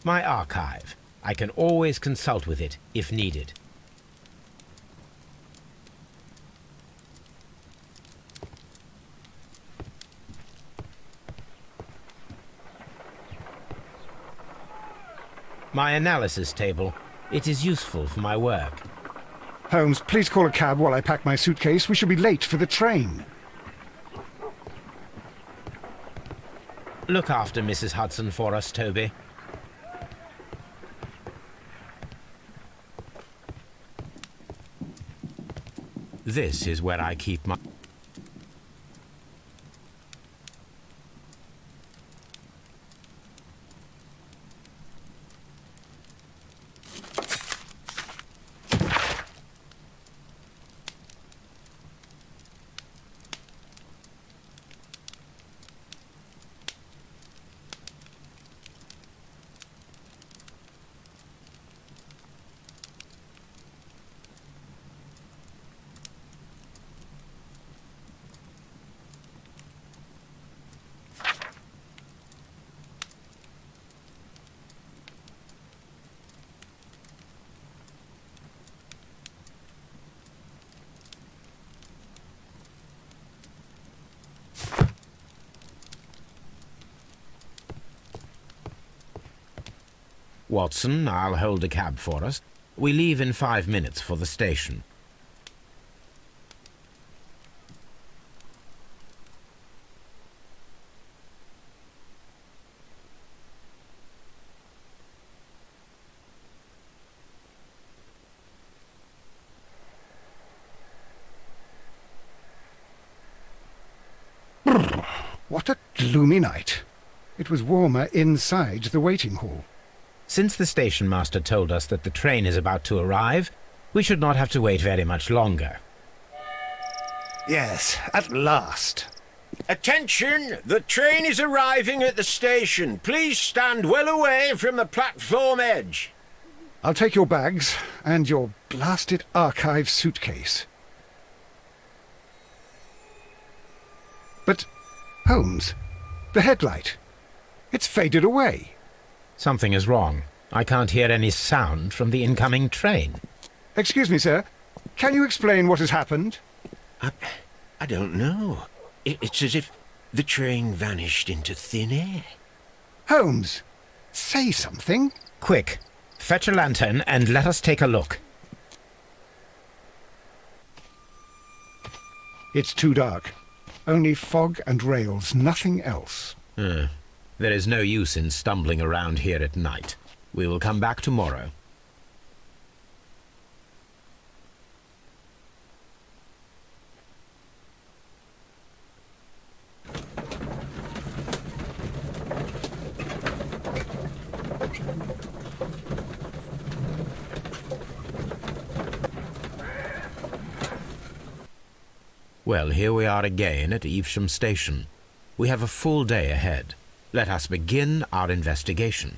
My archive. I can always consult with it if needed. My analysis table. It is useful for my work. Holmes, please call a cab while I pack my suitcase. We shall be late for the train. Look after Mrs. Hudson for us, Toby. This is where I keep my... Watson, I'll hold a cab for us. We leave in 5 minutes for the station. What a gloomy night. It was warmer inside the waiting hall. Since the station master told us that the train is about to arrive, we should not have to wait very much longer. Yes, at last. Attention! The train is arriving at the station. Please stand well away from the platform edge. I'll take your bags and your blasted archive suitcase. But, Holmes, the headlight. It's faded away. Something is wrong. I can't hear any sound from the incoming train. Excuse me, sir. Can you explain what has happened? I don't know. It's as if the train vanished into thin air. Holmes, say something. Quick, fetch a lantern and let us take a look. It's too dark. Only fog and rails, nothing else. There is no use in stumbling around here at night. We will come back tomorrow. Well, here we are again at Evesham Station. We have a full day ahead. Let us begin our investigation.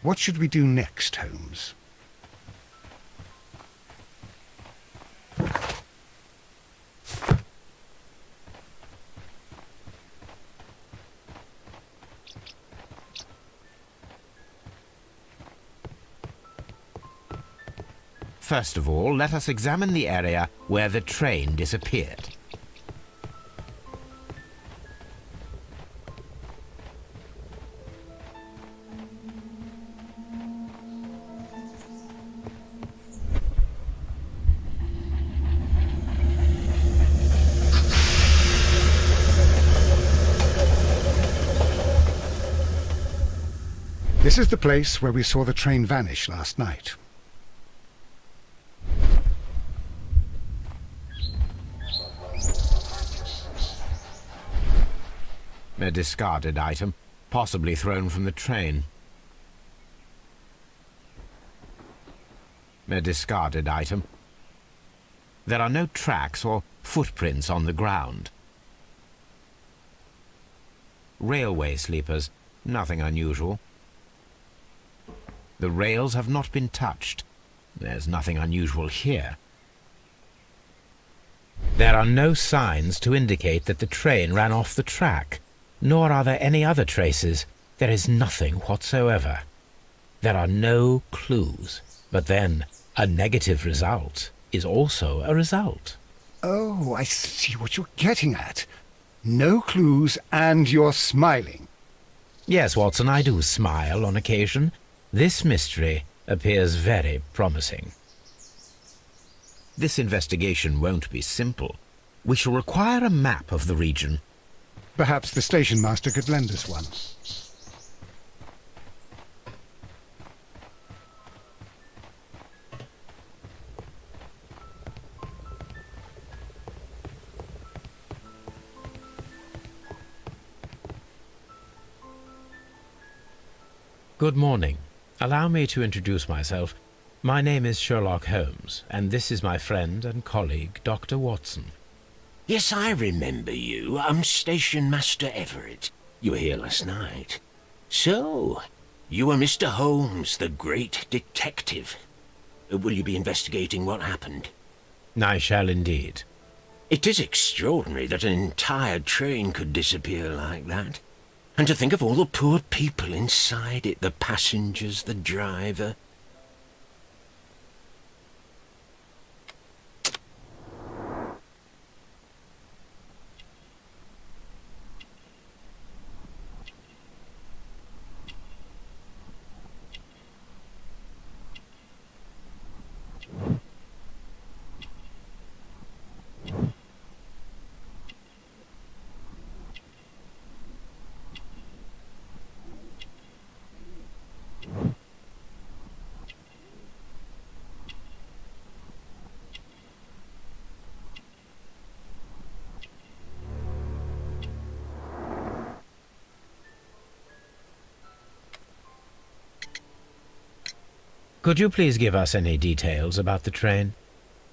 What should we do next, Holmes? First of all, let us examine the area where the train disappeared. This is the place where we saw the train vanish last night. A discarded item, possibly thrown from the train. A discarded item. There are no tracks or footprints on the ground. Railway sleepers, nothing unusual. The rails have not been touched. There's nothing unusual here. There are no signs to indicate that the train ran off the track, nor are there any other traces. There is nothing whatsoever. There are no clues. But then, a negative result is also a result. Oh, I see what you're getting at. No clues, and you're smiling. Yes, Watson, I do smile on occasion. This mystery appears very promising. This investigation won't be simple. We shall require a map of the region. Perhaps the station master could lend us one. Good morning. Allow me to introduce myself. My name is Sherlock Holmes, and this is my friend and colleague, Dr. Watson. Yes, I remember you. I'm Station Master Everett. You were here last night. So, you are Mr. Holmes, the great detective. Will you be investigating what happened? I shall indeed. It is extraordinary that an entire train could disappear like that. And to think of all the poor people inside it, the passengers, the driver. Could you please give us any details about the train?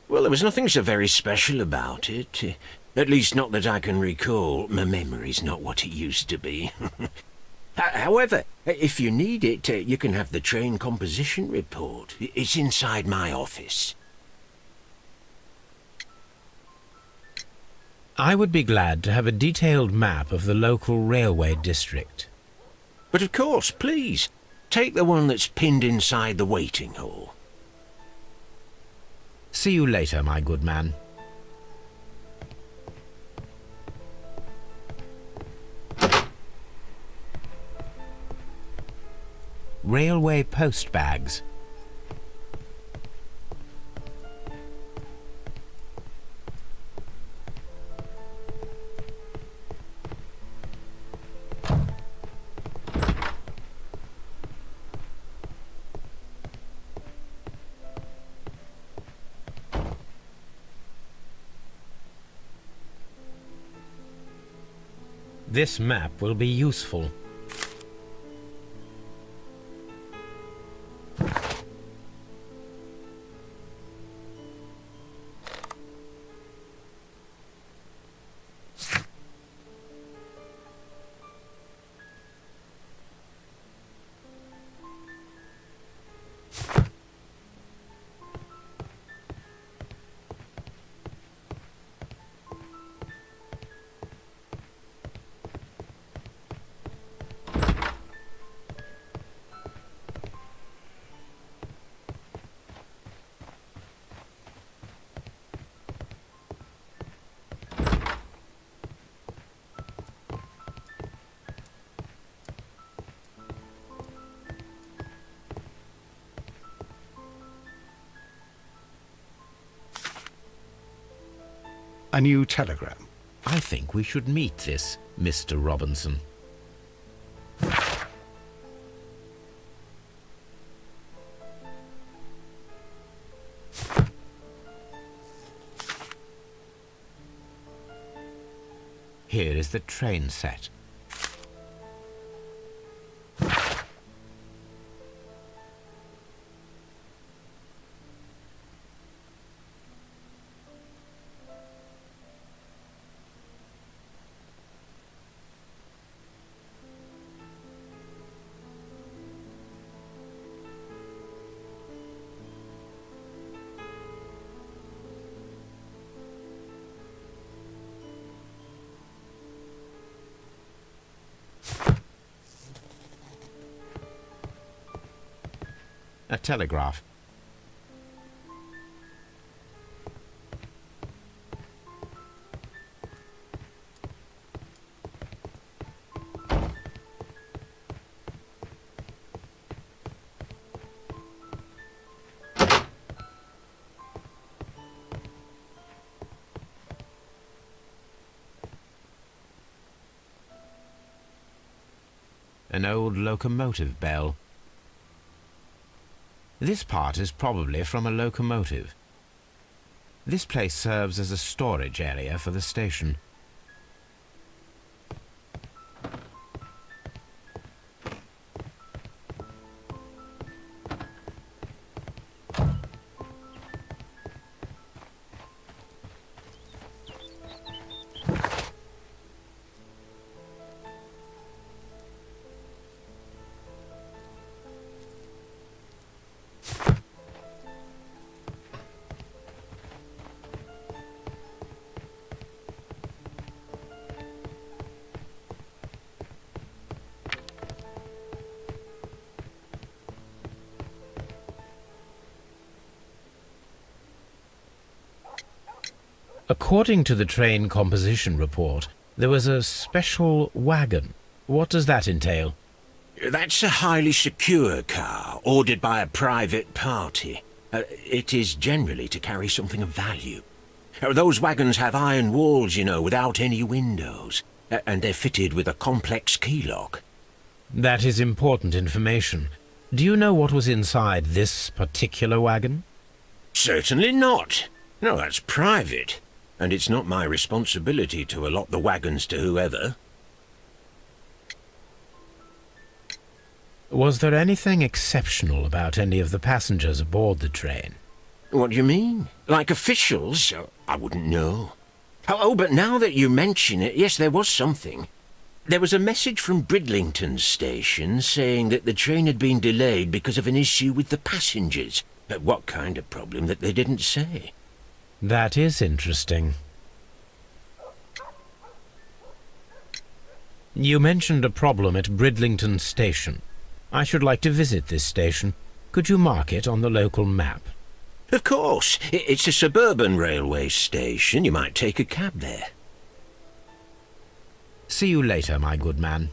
Well, there was nothing so very special about it. At least not that I can recall. My memory's not what it used to be. However, if you need it, you can have the train composition report. It's inside my office. I would be glad to have a detailed map of the local railway district. But of course, please, take the one that's pinned inside the waiting hall. See you later, my good man. Railway post bags. This map will be useful. A new telegram. I think we should meet this Mr. Robinson. Here is the train set. A telegraph. An old locomotive bell. This part is probably from a locomotive. This place serves as a storage area for the station. According to the train composition report, there was a special wagon. What does that entail? That's a highly secure car, ordered by a private party. It is generally to carry something of value. Those wagons have iron walls, you know, without any windows, and they're fitted with a complex key lock. That is important information. Do you know what was inside this particular wagon? Certainly not. No, that's private. And it's not my responsibility to allot the wagons to whoever. Was there anything exceptional about any of the passengers aboard the train? What do you mean? Like officials? I wouldn't know. Oh, but now that you mention it, yes, there was something. There was a message from Bridlington station saying that the train had been delayed because of an issue with the passengers. What kind of problem that they didn't say? That is interesting. You mentioned a problem at Bridlington station. I should like to visit this station. Could you mark it on the local map? Of course. It's a suburban railway station. You might take a cab there. See you later, my good man.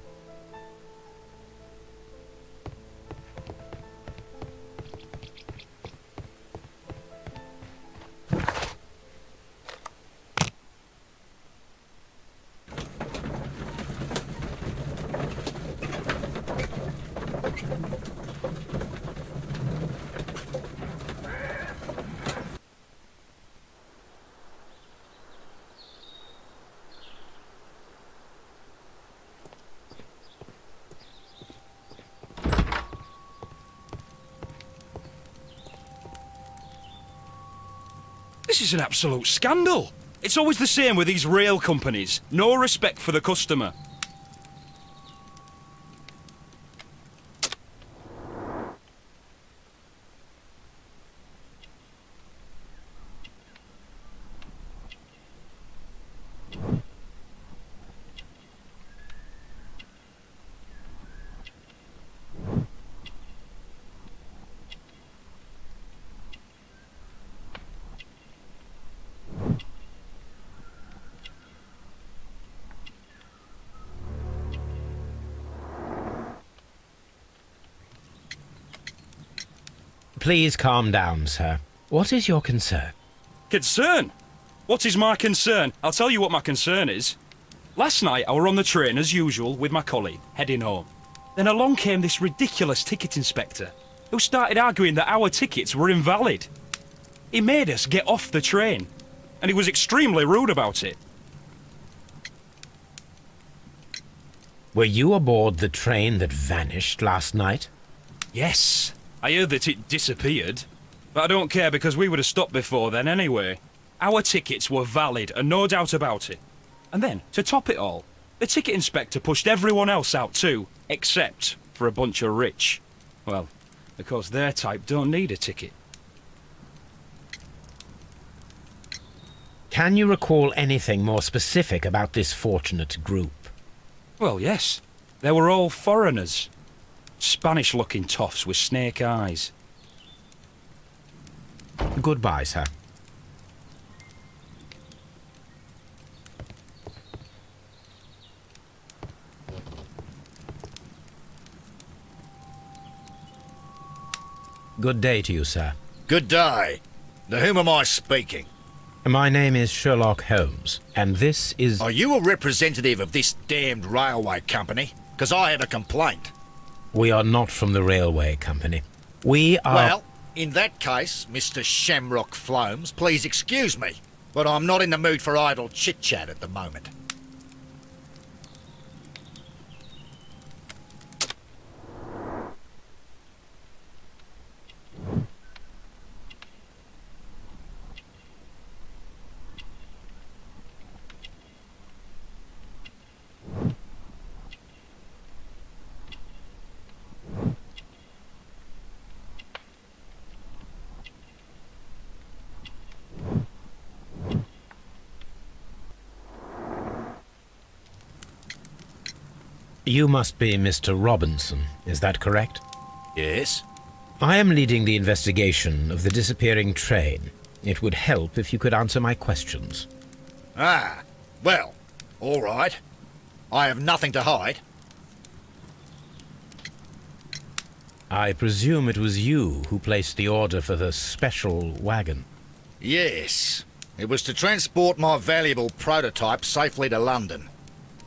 This is an absolute scandal. It's always the same with these rail companies. No respect for the customer. Please calm down, sir. What is your concern? Concern? What is my concern? I'll tell you what my concern is. Last night I were on the train as usual with my colleague, heading home. Then along came this ridiculous ticket inspector, who started arguing that our tickets were invalid. He made us get off the train, and he was extremely rude about it. Were you aboard the train that vanished last night? Yes, I heard that it disappeared. But I don't care because we would have stopped before then anyway. Our tickets were valid and no doubt about it. And then, to top it all, the ticket inspector pushed everyone else out too, except for a bunch of rich. Well, of course their type don't need a ticket. Can you recall anything more specific about this fortunate group? Well, yes. They were all foreigners. Spanish-looking toffs with snake eyes. Goodbye, sir. Good day to you, sir. Good day. To whom am I speaking? My name is Sherlock Holmes, and this is... Are you a representative of this damned railway company? Because I have a complaint. We are not from the railway company. We are... Well, in that case, Mr. Shamrock Flomes, please excuse me, but I'm not in the mood for idle chit-chat at the moment. You must be Mr. Robinson, is that correct? Yes? I am leading the investigation of the disappearing train. It would help if you could answer my questions. Ah, well, all right. I have nothing to hide. I presume it was you who placed the order for the special wagon. Yes. It was to transport my valuable prototype safely to London.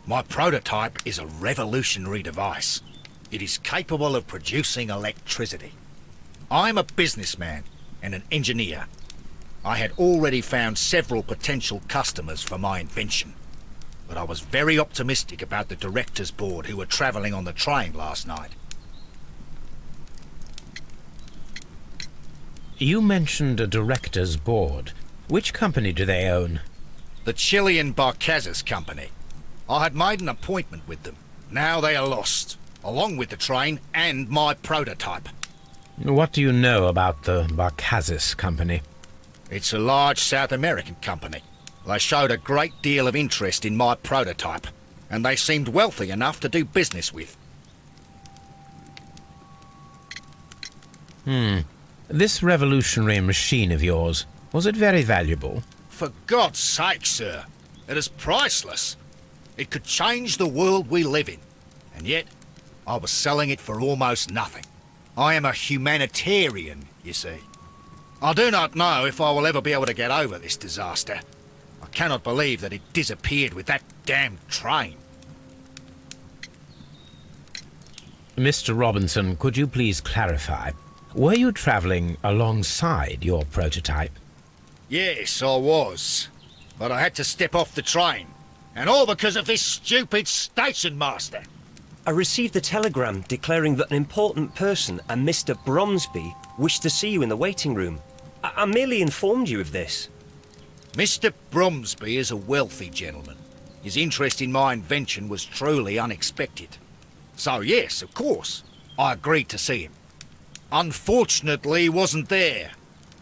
My prototype is a revolutionary device. It is capable of producing electricity. I'm a businessman and an engineer. I had already found several potential customers for my invention, but I was very optimistic about the directors' board who were travelling on the train last night. You mentioned a director's board. Which company do they own? The Chilean Barcazes Company. I had made an appointment with them. Now they are lost, along with the train and my prototype. What do you know about the Barcazes Company? It's a large South American company. They showed a great deal of interest in my prototype, and they seemed wealthy enough to do business with. This revolutionary machine of yours, was it very valuable? For God's sake, sir, it is priceless. It could change the world we live in, and yet I was selling it for almost nothing. I am a humanitarian, you see. I do not know if I will ever be able to get over this disaster. I cannot believe that it disappeared with that damned train. Mr. Robinson, could you please clarify? Were you travelling alongside your prototype? Yes, I was. But I had to step off the train. And all because of this stupid station master. I received a telegram declaring that an important person, a Mr. Bromsby, wished to see you in the waiting room. I merely informed you of this. Mr. Bromsby is a wealthy gentleman. His interest in my invention was truly unexpected. So yes, of course, I agreed to see him. Unfortunately, he wasn't there.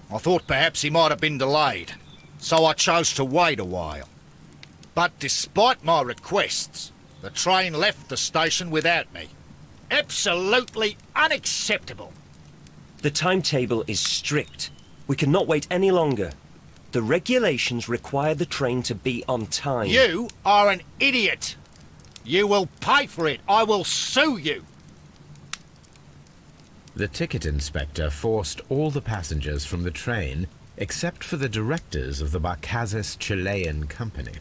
I thought perhaps he might have been delayed, so I chose to wait a while. But despite my requests, the train left the station without me. Absolutely unacceptable. The timetable is strict. We cannot wait any longer. The regulations require the train to be on time. You are an idiot. You will pay for it. I will sue you. The ticket inspector forced all the passengers from the train except for the directors of the Barcazes Chilean Company.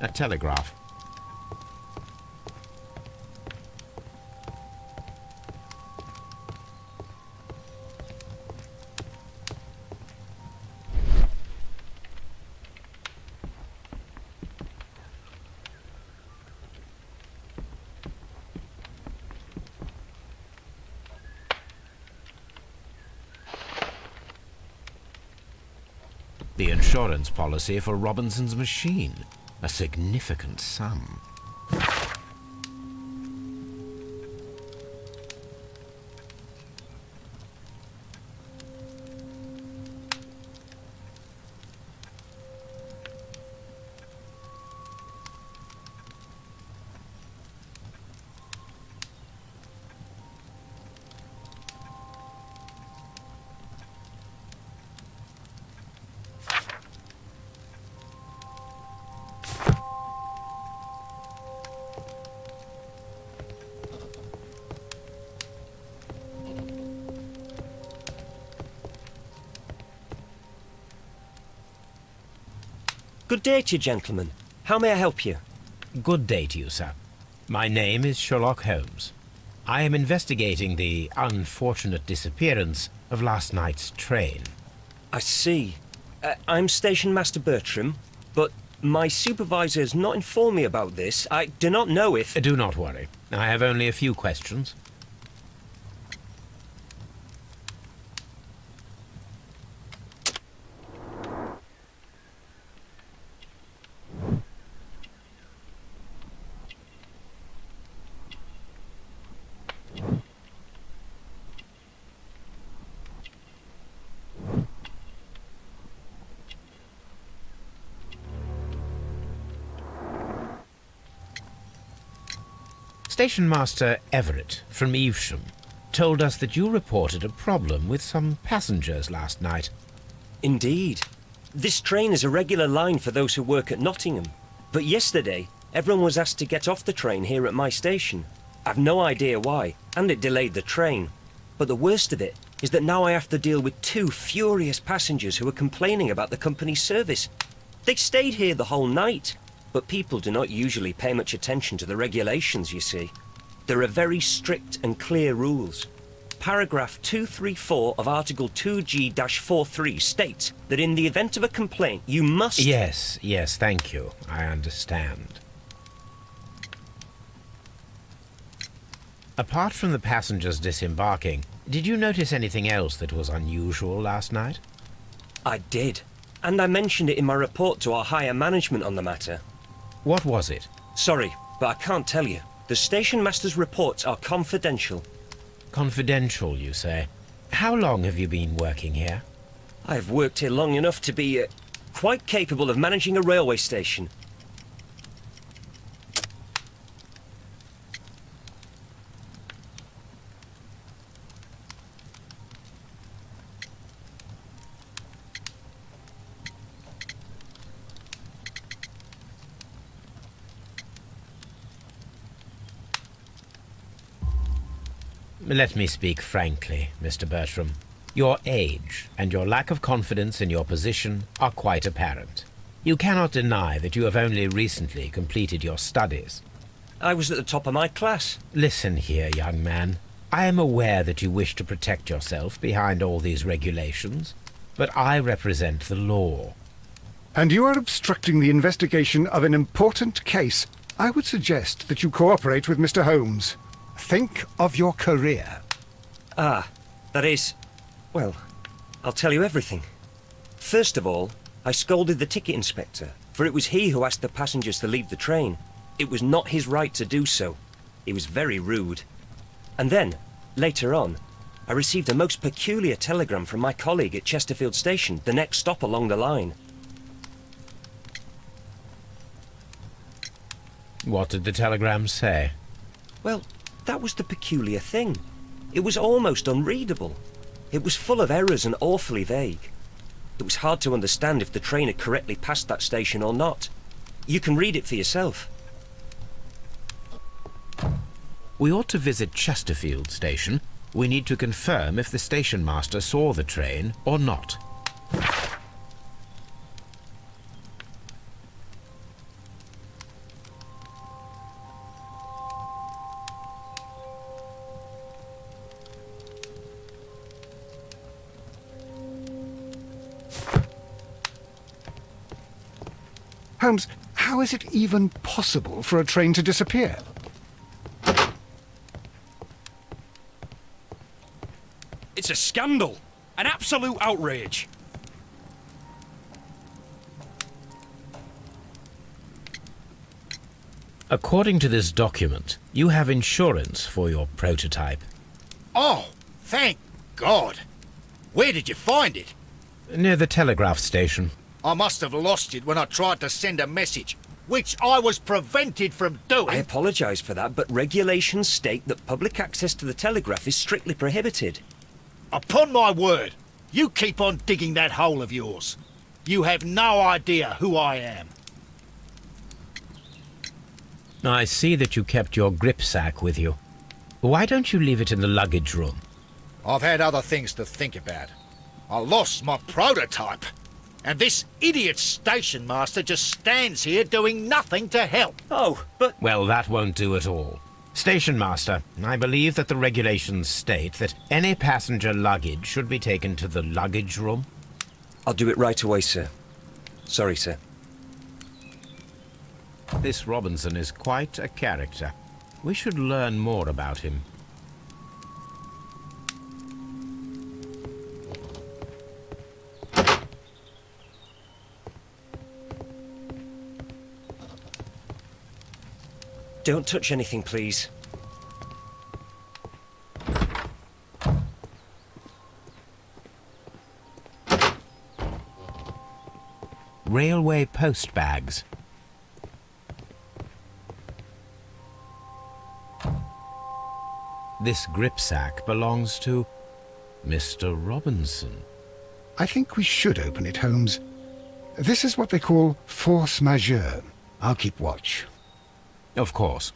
A telegraph. The insurance policy for Robinson's machine. A significant sum. Good day to you, gentlemen. How may I help you? Good day to you, sir. My name is Sherlock Holmes. I am investigating the unfortunate disappearance of last night's train. I see. I'm Station Master Bertram, but my supervisor has not informed me about this. I do not know if... Do not worry. I have only a few questions. Station Master Everett from Evesham told us that you reported a problem with some passengers last night. Indeed. This train is a regular line for those who work at Nottingham. But yesterday, everyone was asked to get off the train here at my station. I've no idea why, and it delayed the train. But the worst of it is that now I have to deal with two furious passengers who are complaining about the company's service. They stayed here the whole night. But people do not usually pay much attention to the regulations, you see. There are very strict and clear rules. Paragraph 234 of Article 2G-43 states that in the event of a complaint, you must... Yes, thank you. I understand. Apart from the passengers disembarking, did you notice anything else that was unusual last night? I did. And I mentioned it in my report to our higher management on the matter. What was it? Sorry, but I can't tell you. The station master's reports are confidential. Confidential, you say? How long have you been working here? I've worked here long enough to be quite capable of managing a railway station. Let me speak frankly, Mr. Bertram. Your age and your lack of confidence in your position are quite apparent. You cannot deny that you have only recently completed your studies. I was at the top of my class. Listen here, young man. I am aware that you wish to protect yourself behind all these regulations, but I represent the law. And you are obstructing the investigation of an important case. I would suggest that you cooperate with Mr. Holmes. Think of your career. Ah, that is... Well, I'll tell you everything. First of all, I scolded the ticket inspector, for it was he who asked the passengers to leave the train. It was not his right to do so. He was very rude. And then, later on, I received a most peculiar telegram from my colleague at Chesterfield Station, the next stop along the line. What did the telegram say? Well, that was the peculiar thing. It was almost unreadable. It was full of errors and awfully vague. It was hard to understand if the train had correctly passed that station or not. You can read it for yourself. We ought to visit Chesterfield Station. We need to confirm if the station master saw the train or not. Holmes, how is it even possible for a train to disappear? It's a scandal. An absolute outrage. According to this document, you have insurance for your prototype. Oh, thank God. Where did you find it? Near the telegraph station. I must have lost it when I tried to send a message, which I was prevented from doing. I apologise for that, but regulations state that public access to the telegraph is strictly prohibited. Upon my word, you keep on digging that hole of yours. You have no idea who I am. I see that you kept your gripsack with you. Why don't you leave it in the luggage room? I've had other things to think about. I lost my prototype. And this idiot station master just stands here doing nothing to help. Oh, but... Well, that won't do at all. Station Master, I believe that the regulations state that any passenger luggage should be taken to the luggage room. I'll do it right away, sir. Sorry, sir. This Robinson is quite a character. We should learn more about him. Don't touch anything, please. Railway post bags. This gripsack belongs to Mr. Robinson. I think we should open it, Holmes. This is what they call force majeure. I'll keep watch. Of course.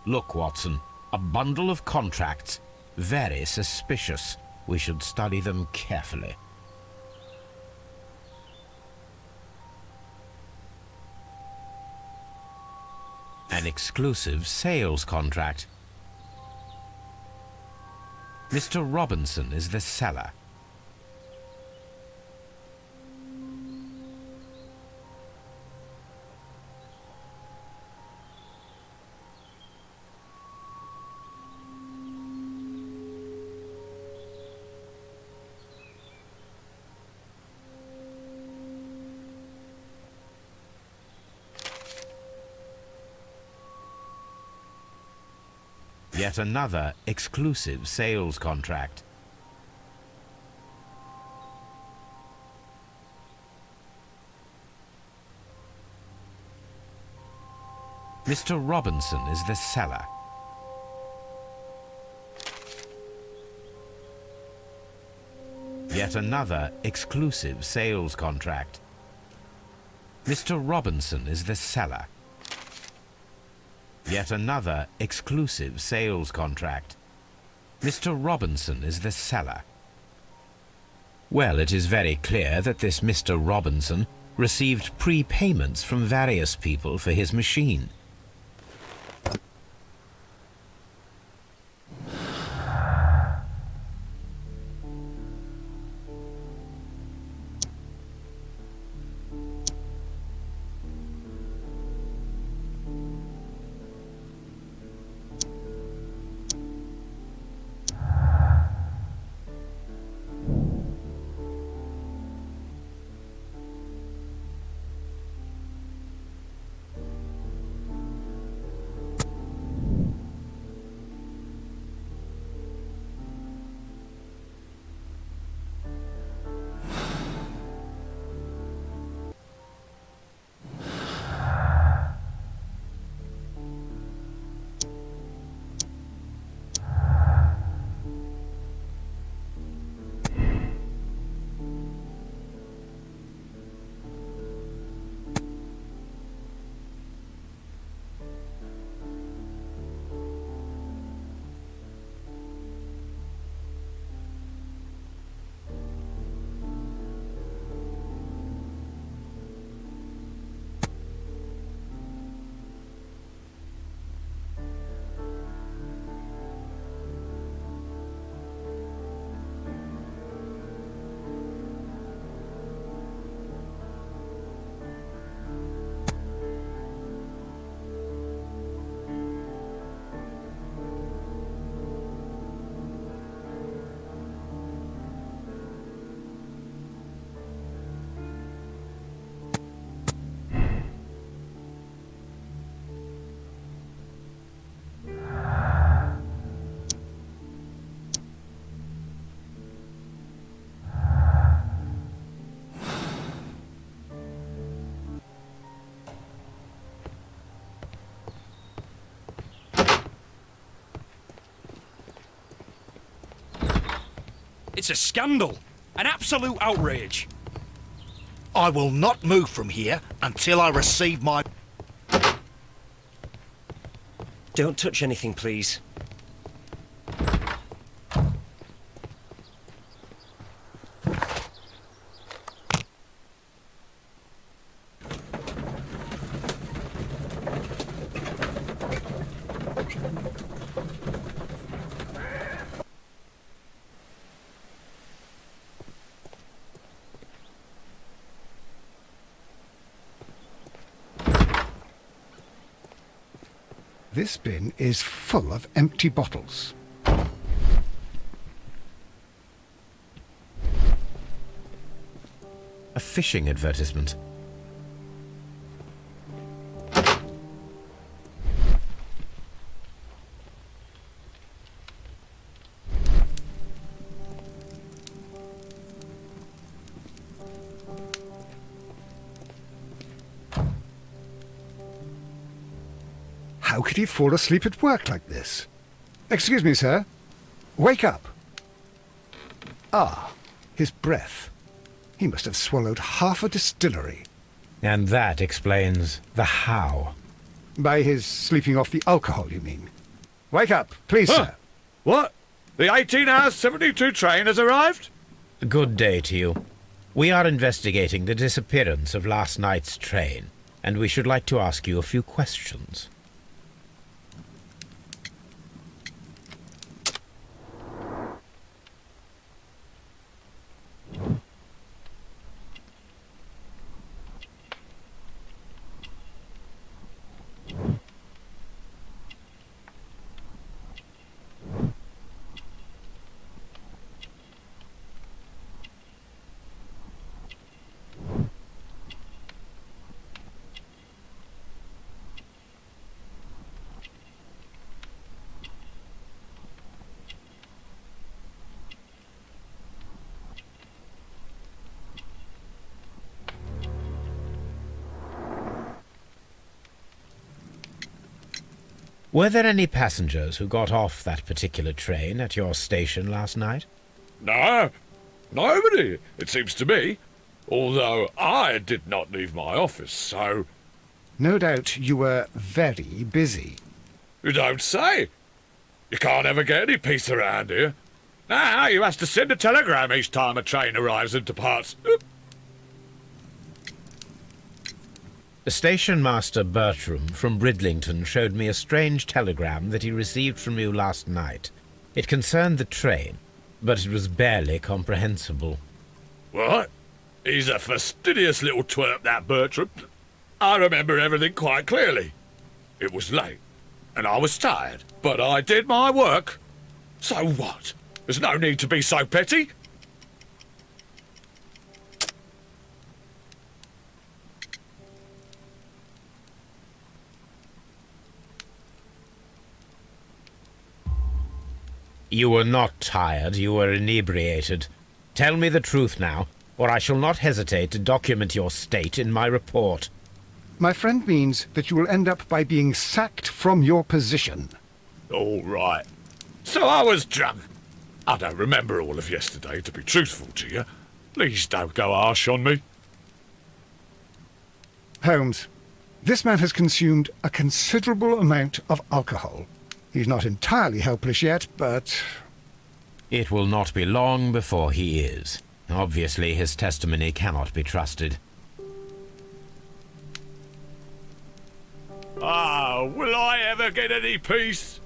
Look, Watson, a bundle of contracts. Very suspicious. we should study them carefully. An exclusive sales contract. Mr. Robinson is the seller. Yet another exclusive sales contract. Mr. Robinson is the seller. Yet another exclusive sales contract. Mr. Robinson is the seller. Yet another exclusive sales contract. Mr. Robinson is the seller. Well, it is very clear that this Mr. Robinson received prepayments from various people for his machine. It's a scandal. An absolute outrage. I will not move from here until I receive my... Don't touch anything, please. This bin is full of empty bottles. A fishing advertisement. How could he fall asleep at work like this? Excuse me, sir. Wake up. Ah, his breath. He must have swallowed half a distillery. And that explains the how. By his sleeping off the alcohol, you mean? Wake up, please, Huh? sir. What? The 18 hours 72 train has arrived? Good day to you. We are investigating the disappearance of last night's train, and we should like to ask you a few questions. Were there any passengers who got off that particular train at your station last night? No, nobody, it seems to me. Although I did not leave my office, so... No doubt you were very busy. You don't say. You can't ever get any peace around here. Now you have to send a telegram each time a train arrives and departs. Oop. Station Master Bertram from Bridlington showed me a strange telegram that he received from you last night. It concerned the train, but it was barely comprehensible. What? He's a fastidious little twerp, that Bertram. I remember everything quite clearly. It was late, and I was tired, but I did my work. So what? There's no need to be so petty. You were not tired, you were inebriated. Tell me the truth now, or I shall not hesitate to document your state in my report. My friend means that you will end up by being sacked from your position. All right. So I was drunk. I don't remember all of yesterday, to be truthful to you. Please don't go harsh on me. Holmes, this man has consumed a considerable amount of alcohol. He's not entirely helpless yet, but... It will not be long before he is. Obviously, his testimony cannot be trusted. Ah, will I ever get any peace?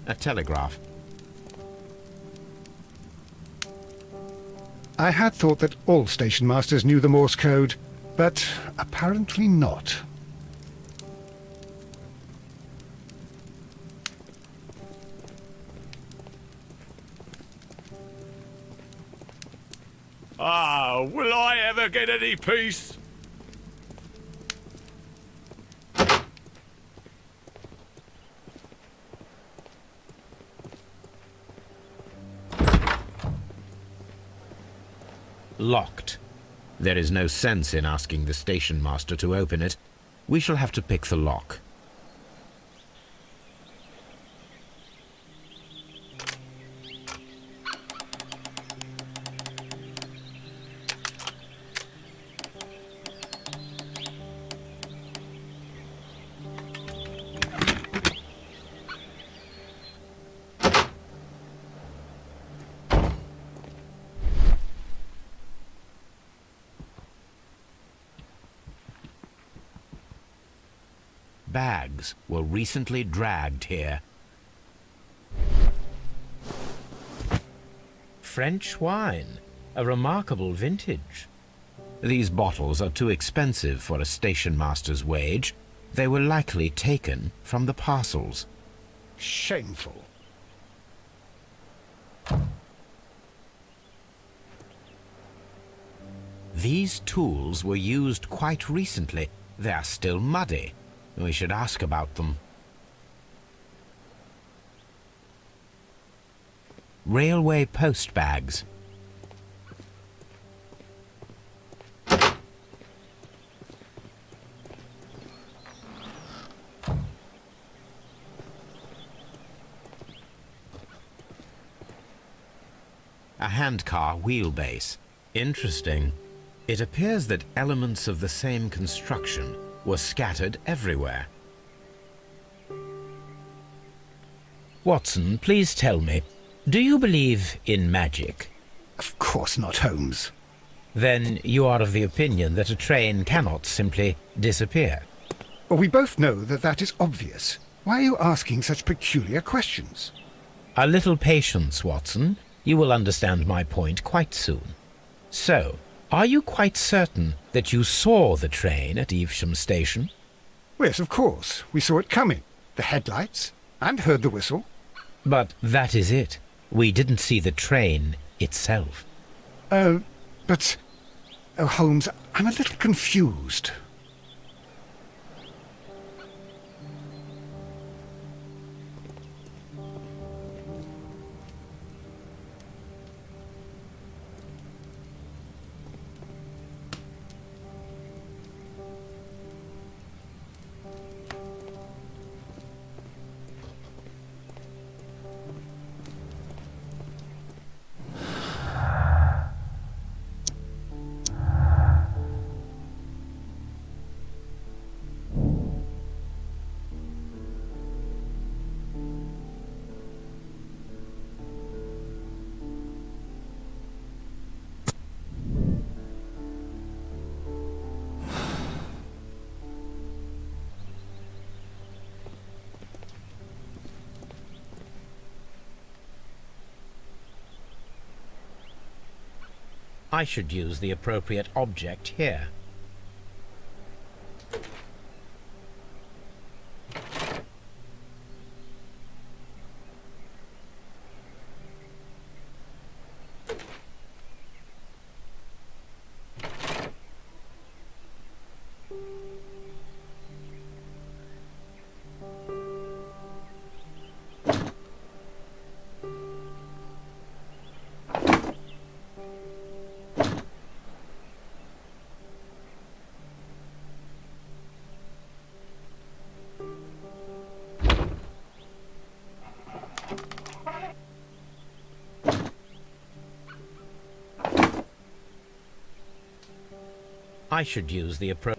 A telegraph. I had thought that all station masters knew the Morse code, but apparently not. Ah, will I ever get any peace? Locked. There is no sense in asking the station master to open it. We shall have to pick the lock. Bags were recently dragged here. French wine, a remarkable vintage. These bottles are too expensive for a station master's wage. They were likely taken from the parcels. Shameful. These tools were used quite recently. They are still muddy. We should ask about them. Railway post bags. A handcar wheelbase. Interesting. It appears that elements of the same construction were scattered everywhere. Watson, please tell me, do you believe in magic? Of course not, Holmes. Then you are of the opinion that a train cannot simply disappear. Well, we both know that that is obvious. Why are you asking such peculiar questions? A little patience, Watson. You will understand my point quite soon. So, are you quite certain that you saw the train at Evesham Station? Yes, of course. We saw it coming. The headlights. And heard the whistle. But that is it. We didn't see the train itself. But... Oh, Holmes, I'm a little confused. I should use the appropriate object here. I should use the appropriate...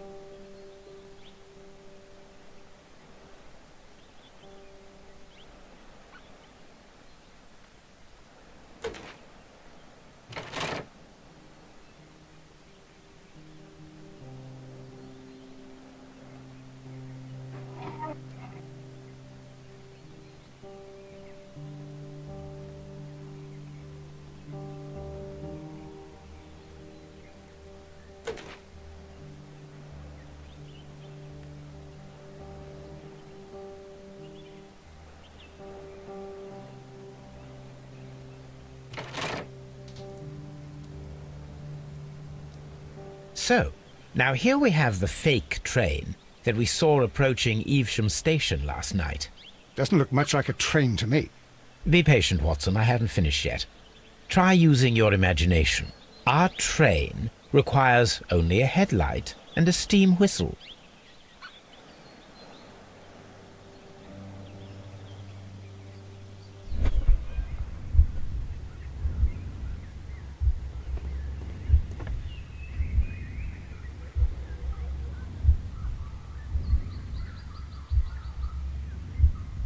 So, now here we have the fake train that we saw approaching Evesham Station last night. Doesn't look much like a train to me. Be patient, Watson, I haven't finished yet. Try using your imagination. Our train requires only a headlight and a steam whistle.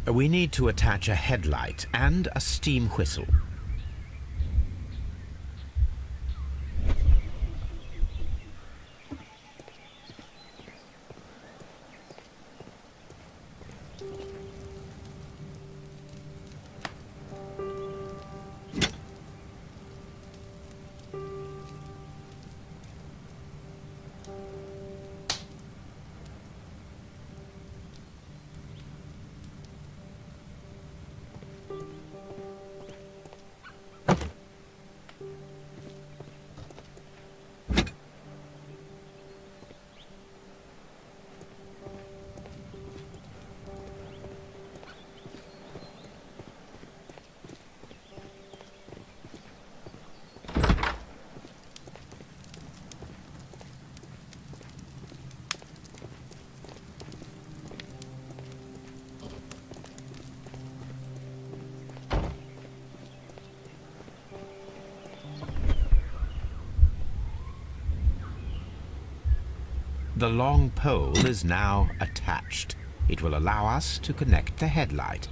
We need to attach a headlight and a steam whistle. The long pole is now attached. It will allow us to connect the headlight.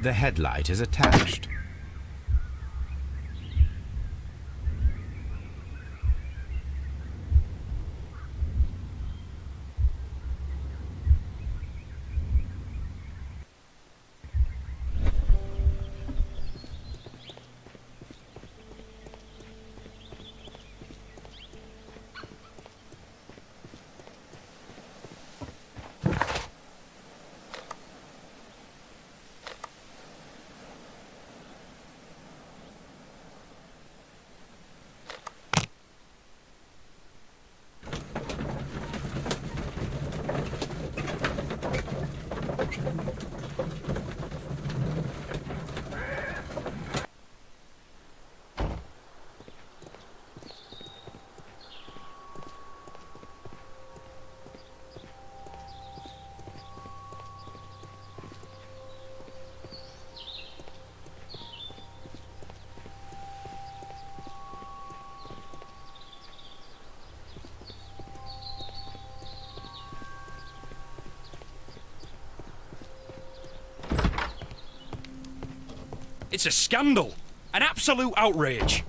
The headlight is attached. It's a scandal. An absolute outrage.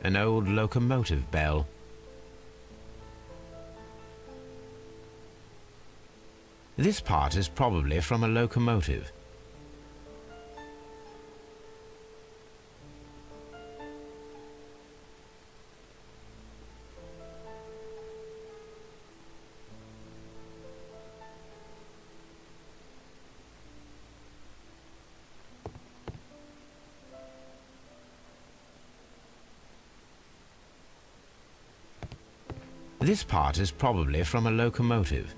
An old locomotive bell. This part is probably from a locomotive. This part is probably from a locomotive.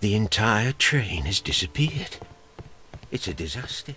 The entire train has disappeared. It's a disaster.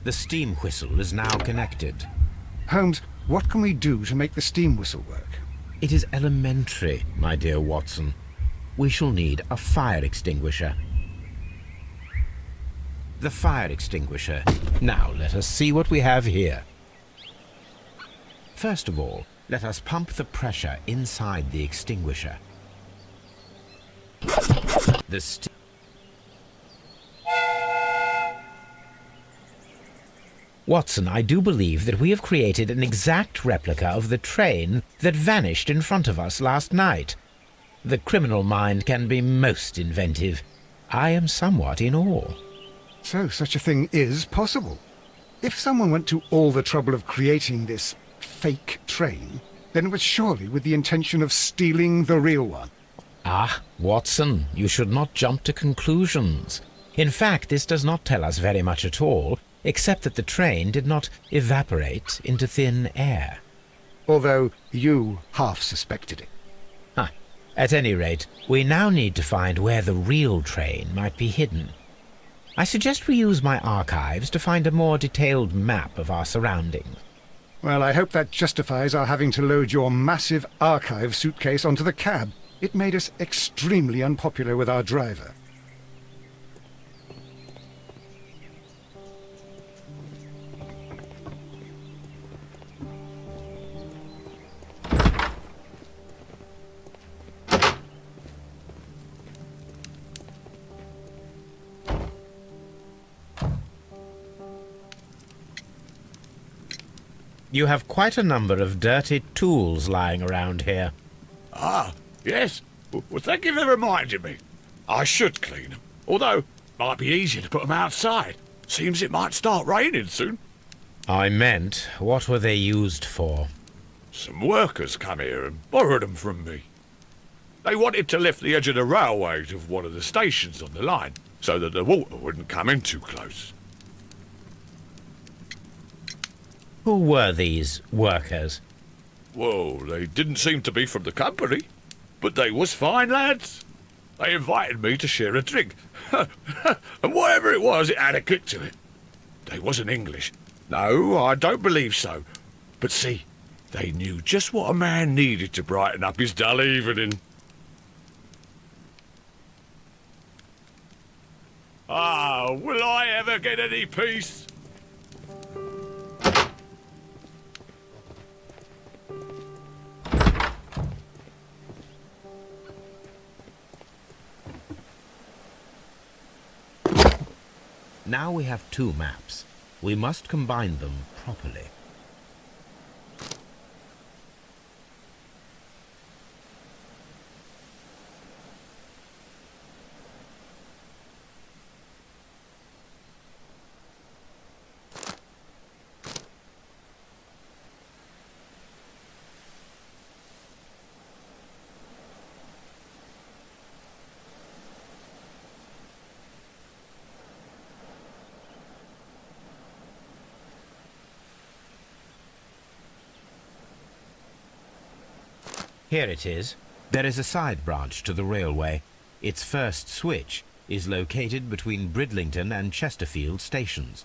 The steam whistle is now connected. Holmes, what can we do to make the steam whistle work? It is elementary, my dear Watson. We shall need a fire extinguisher. The fire extinguisher. Now let us see what we have here. First of all, let us pump the pressure inside the extinguisher. Watson, I do believe that we have created an exact replica of the train that vanished in front of us last night. The criminal mind can be most inventive. I am somewhat in awe. So such a thing is possible. If someone went to all the trouble of creating this fake train, then it was surely with the intention of stealing the real one. Ah, Watson, you should not jump to conclusions. In fact, this does not tell us very much at all, except that the train did not evaporate into thin air. Although you half suspected it. At any rate, we now need to find where the real train might be hidden. I suggest we use my archives to find a more detailed map of our surroundings. Well, I hope that justifies our having to load your massive archive suitcase onto the cab. It made us extremely unpopular with our driver. You have quite a number of dirty tools lying around here. Ah, yes. Well, thank you for reminding me. I should clean them. Although, might be easier to put them outside. Seems it might start raining soon. I meant, what were they used for? Some workers come here and borrowed them from me. They wanted to lift the edge of the railway to one of the stations on the line, so that the water wouldn't come in too close. Who were these workers? Well, they didn't seem to be from the company, but they was fine lads. They invited me to share a drink, and whatever it was, it had a kick to it. They wasn't English. No, I don't believe so. But see, they knew just what a man needed to brighten up his dull evening. Ah, will I ever get any peace? Now we have two maps. We must combine them properly. Here it is. There is a side branch to the railway. Its first switch is located between Bridlington and Chesterfield stations.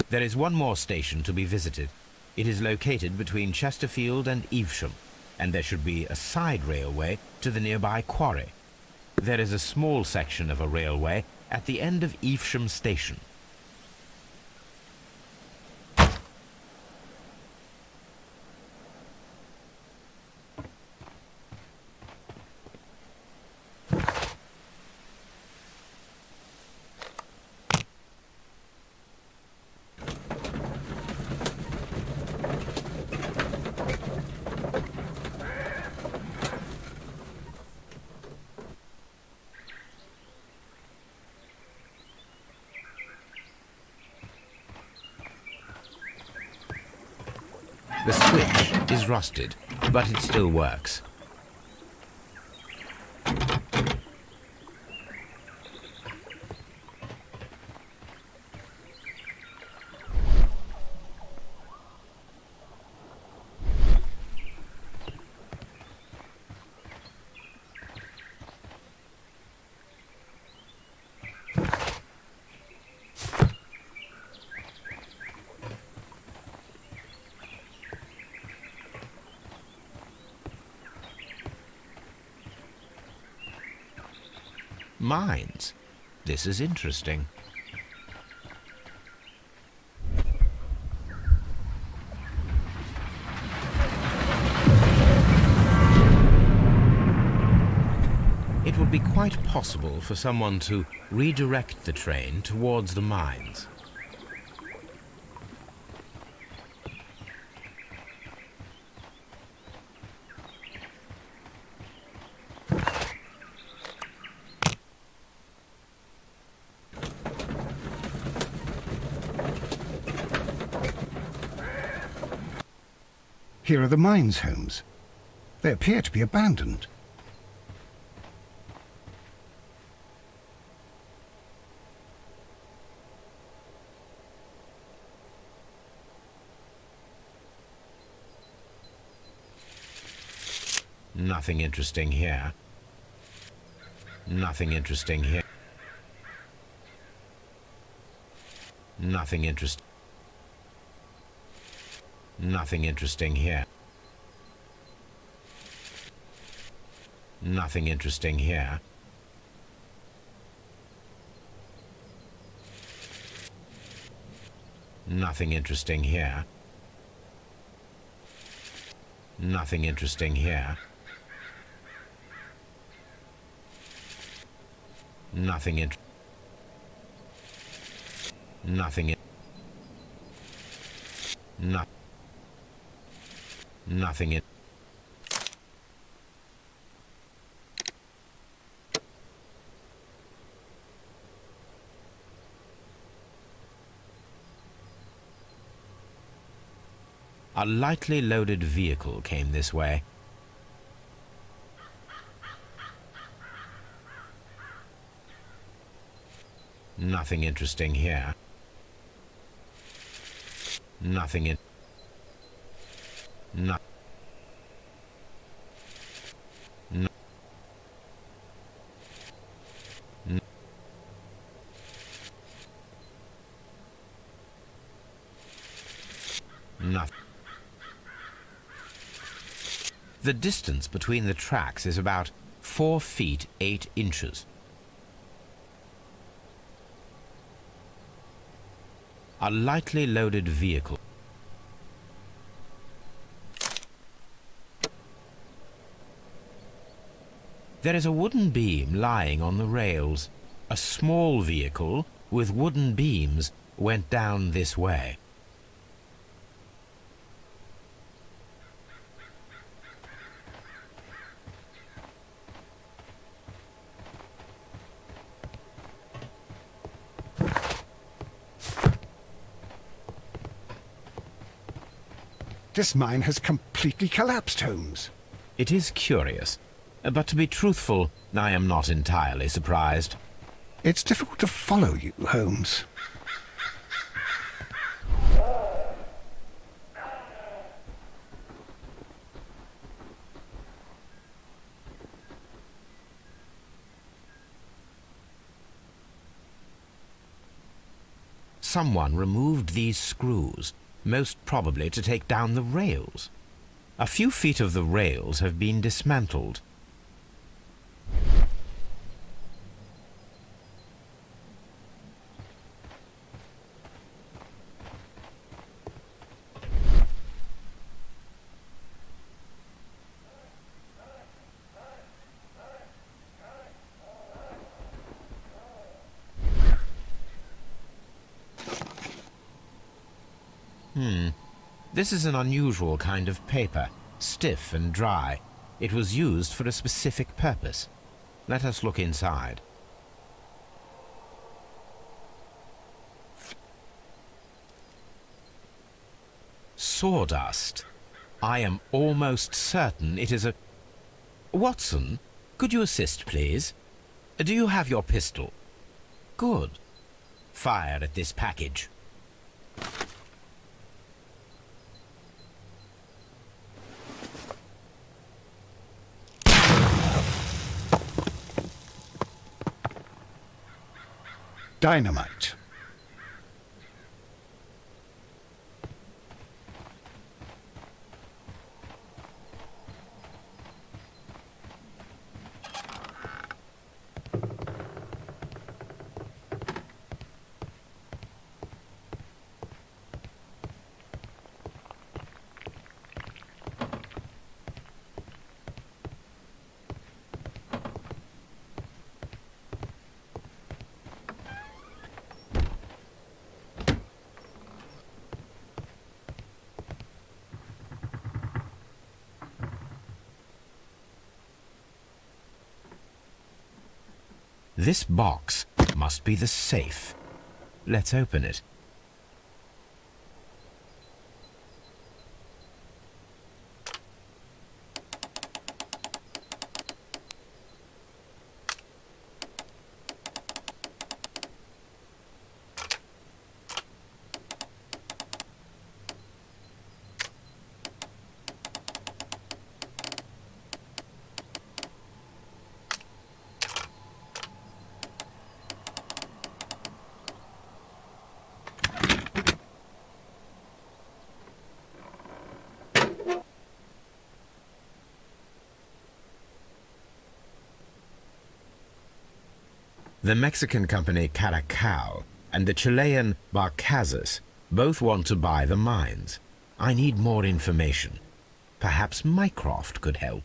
There is one more station to be visited. It is located between Chesterfield and Evesham, and there should be a side railway to the nearby quarry. There is a small section of a railway at the end of Evesham station. The switch is rusted, but it still works. Mines. This is interesting. It would be quite possible for someone to redirect the train towards the mines. Here are the mines homes. They appear to be abandoned. Nothing interesting here. Nothing interesting here. Nothing interesting. Nothing interesting here. Nothing interesting here. Nothing interesting here. Nothing interesting here. Nothing in. Nothing in. Not. Nothing in. A lightly loaded vehicle came this way. Nothing interesting here. Nothing in. No. No. No. Nothing. The distance between the tracks is about 4 feet 8 inches. A lightly loaded vehicle. There is a wooden beam lying on the rails. A small vehicle with wooden beams went down this way. This mine has completely collapsed, Holmes. It is curious, but to be truthful, I am not entirely surprised. It's difficult to follow you, Holmes. Someone removed these screws, most probably to take down the rails. A few feet of the rails have been dismantled. This is an unusual kind of paper, stiff and dry. It was used for a specific purpose. Let us look inside. Sawdust. I am almost certain it is a... Watson, could you assist, please? Do you have your pistol? Good. Fire at this package. Dynamite. This box must be the safe. Let's open it. The Mexican company Caracal and the Chilean Barcazas both want to buy the mines. I need more information. Perhaps Mycroft could help.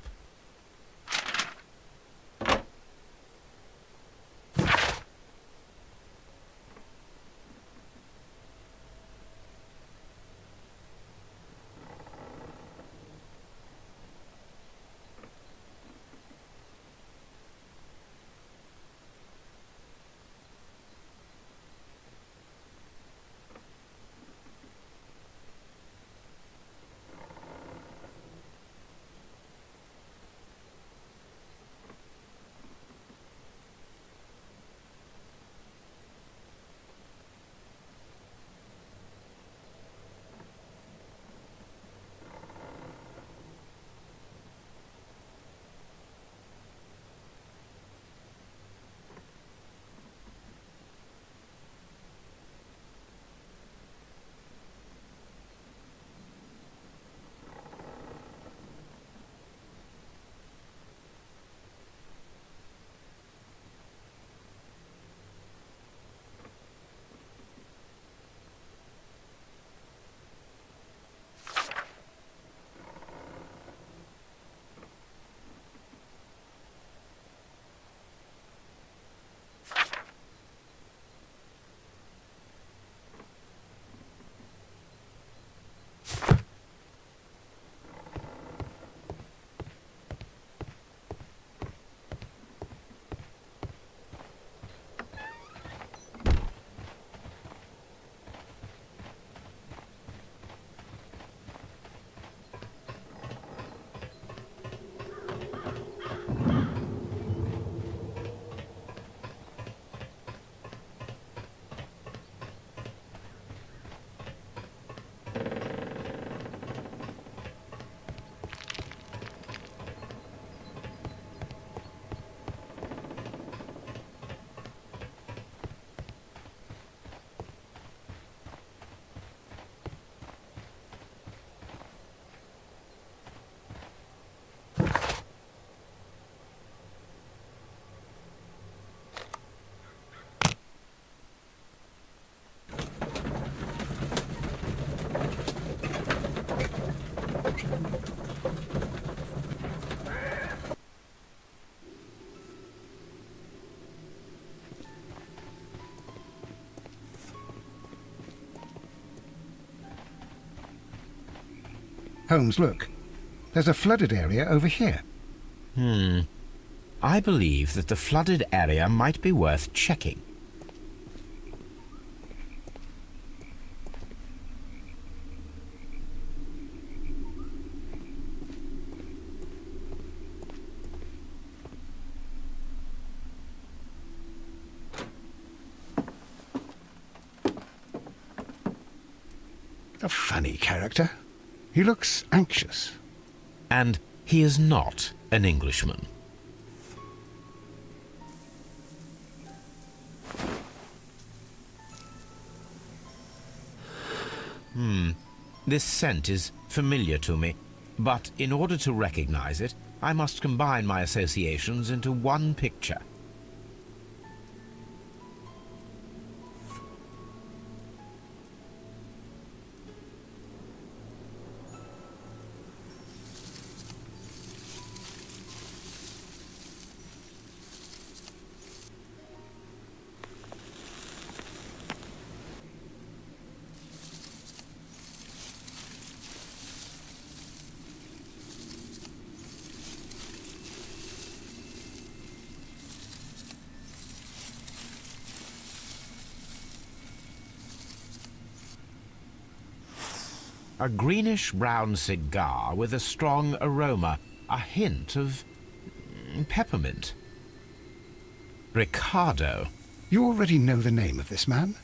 Holmes, look. There's a flooded area over here. I believe that the flooded area might be worth checking. A funny character. He looks anxious. And he is not an Englishman. This scent is familiar to me, but in order to recognize it, I must combine my associations into one picture. A greenish-brown cigar with a strong aroma, a hint of peppermint. Ricardo. You already know the name of this man?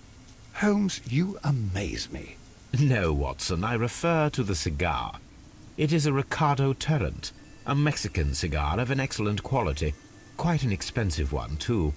Holmes, you amaze me. No, Watson, I refer to the cigar. It is a Ricardo Turrent, a Mexican cigar of an excellent quality. Quite an expensive one, too.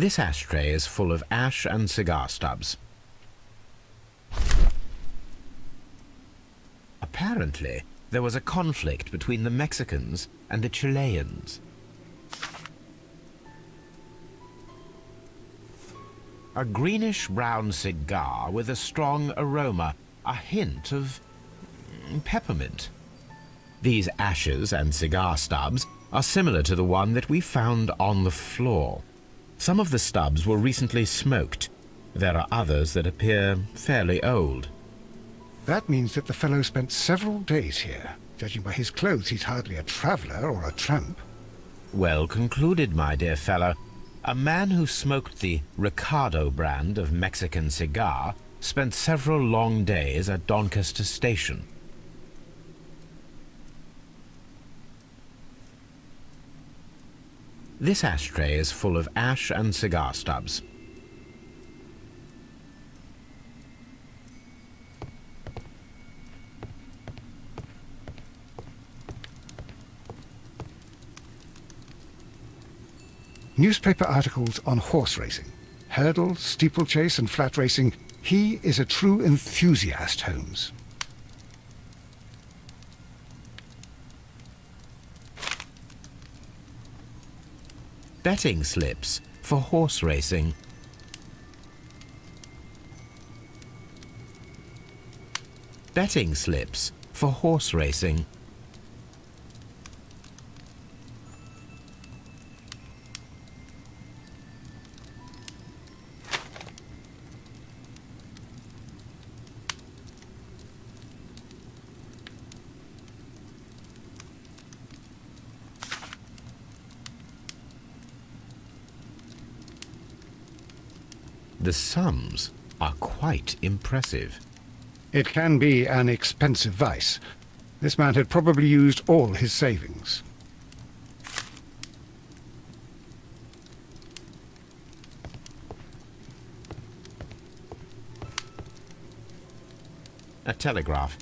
This ashtray is full of ash and cigar stubs. Apparently, there was a conflict between the Mexicans and the Chileans. A greenish-brown cigar with a strong aroma, a hint of peppermint. These ashes and cigar stubs are similar to the one that we found on the floor. Some of the stubs were recently smoked. There are others that appear fairly old. That means that the fellow spent several days here. Judging by his clothes, he's hardly a traveller or a tramp. Well concluded, my dear fellow. A man who smoked the Ricardo brand of Mexican cigar spent several long days at Doncaster Station. This ashtray is full of ash and cigar stubs. Newspaper articles on horse racing. Hurdle, steeplechase and flat racing. He is a true enthusiast, Holmes. Betting slips for horse racing. Betting slips for horse racing. The sums are quite impressive. It can be an expensive vice. This man had probably used all his savings. A telegraph.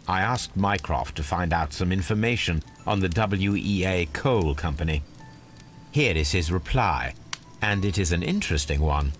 I asked Mycroft to find out some information on the WEA Coal Company. Here is his reply, and it is an interesting one.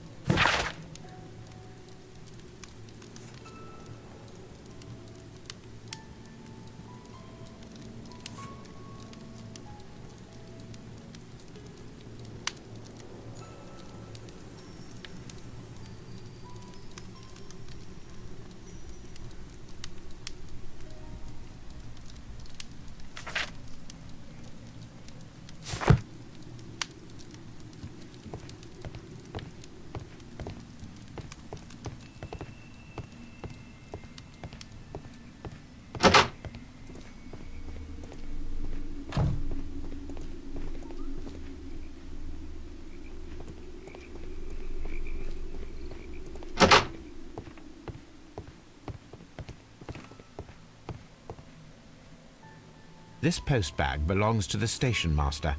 This postbag belongs to the station master.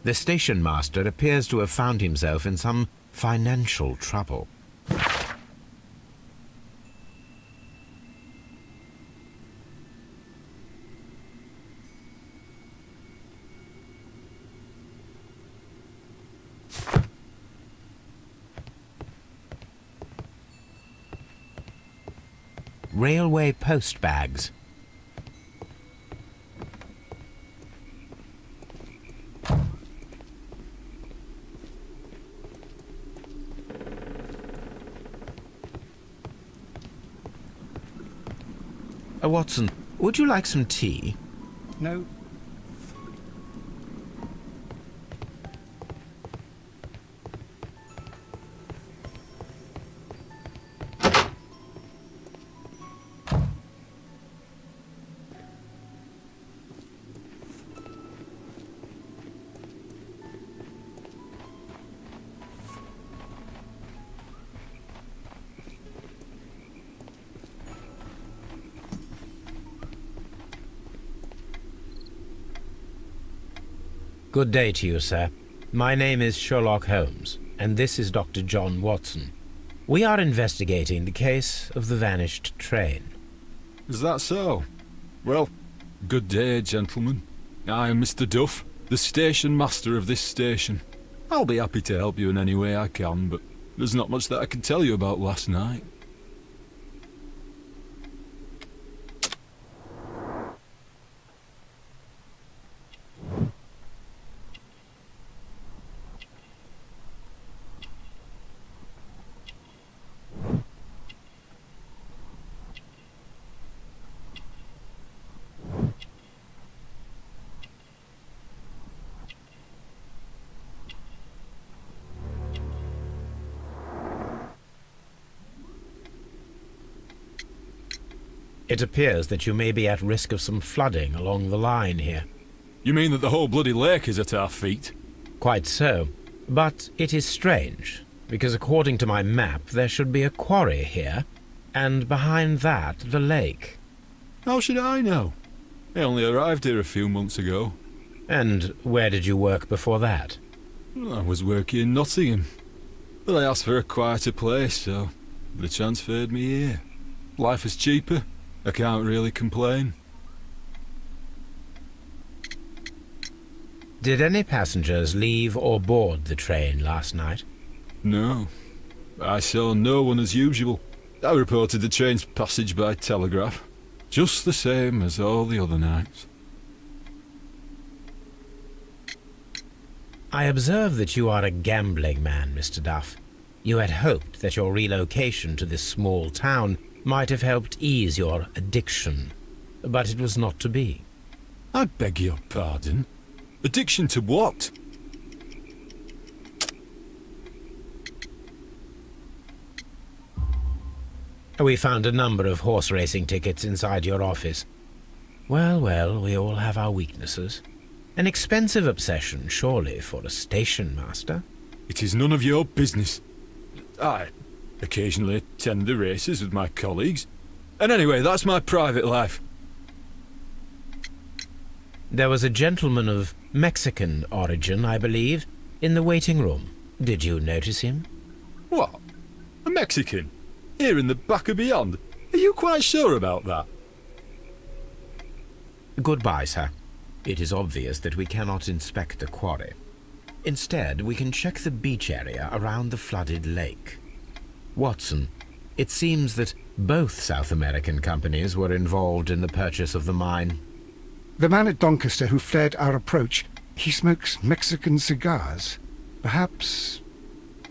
The station master appears to have found himself in some financial trouble. Railway post bags. Watson, would you like some tea? No. Good day to you, sir. My name is Sherlock Holmes, and this is Dr. John Watson. We are investigating the case of the vanished train. Is that so? Well, good day, gentlemen. I am Mr. Duff, the station master of this station. I'll be happy to help you in any way I can, but there's not much that I can tell you about last night. It appears that you may be at risk of some flooding along the line here. You mean that the whole bloody lake is at our feet? Quite so. But it is strange, because according to my map there should be a quarry here, and behind that the lake. How should I know? I only arrived here a few months ago. And where did you work before that? I was working in Nottingham, but I asked for a quieter place, so they transferred me here. Life is cheaper. I can't really complain. Did any passengers leave or board the train last night? No. I saw no one as usual. I reported the train's passage by telegraph, just the same as all the other nights. I observe that you are a gambling man, Mr. Duff. You had hoped that your relocation to this small town might have helped ease your addiction, but it was not to be. I beg your pardon? Addiction to what? We found a number of horse racing tickets inside your office. Well, well, we all have our weaknesses. An expensive obsession, surely, for a station master. It is none of your business. I occasionally attend the races with my colleagues. And anyway, that's my private life. There was a gentleman of Mexican origin, I believe, in the waiting room. Did you notice him? What? A Mexican? Here in the back of beyond? Are you quite sure about that? Goodbye, sir. It is obvious that we cannot inspect the quarry. Instead, we can check the beach area around the flooded lake. Watson, it seems that both South American companies were involved in the purchase of the mine. The man at Doncaster who fled our approach, he smokes Mexican cigars. Perhaps...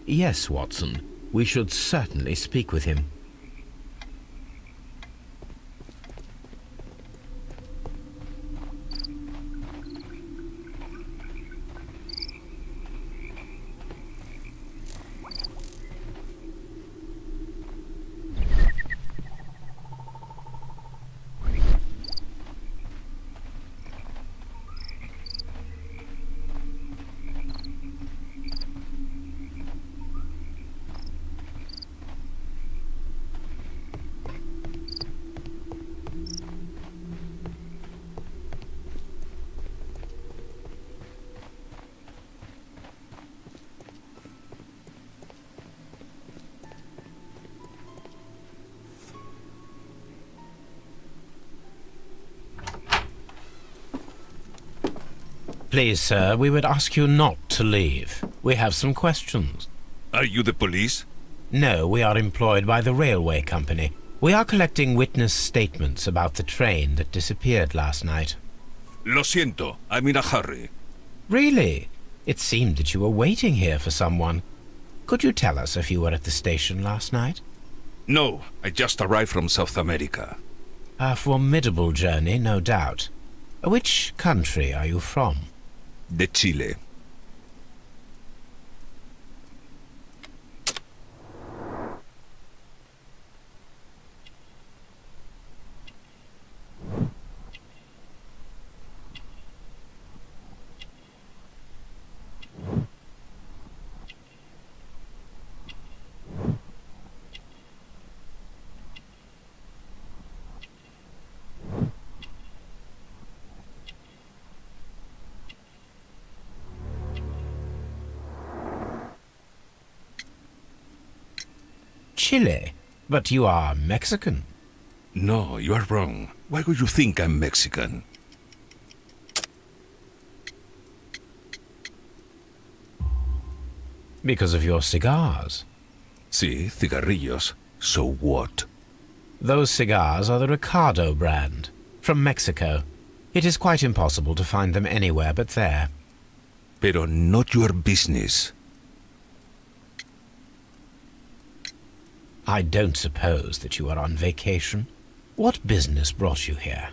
Yes, Watson. We should certainly speak with him. Please, sir, we would ask you not to leave. We have some questions. Are you the police? No, we are employed by the railway company. We are collecting witness statements about the train that disappeared last night. Lo siento, I'm in a hurry. Really? It seemed that you were waiting here for someone. Could you tell us if you were at the station last night? No, I just arrived from South America. A formidable journey, no doubt. Which country are you from? De Chile. Chile? But you are Mexican. No, you are wrong. Why would you think I'm Mexican? Because of your cigars. Sí, cigarrillos. So what? Those cigars are the Ricardo brand, from Mexico. It is quite impossible to find them anywhere but there. Pero not your business. I don't suppose that you are on vacation. What business brought you here?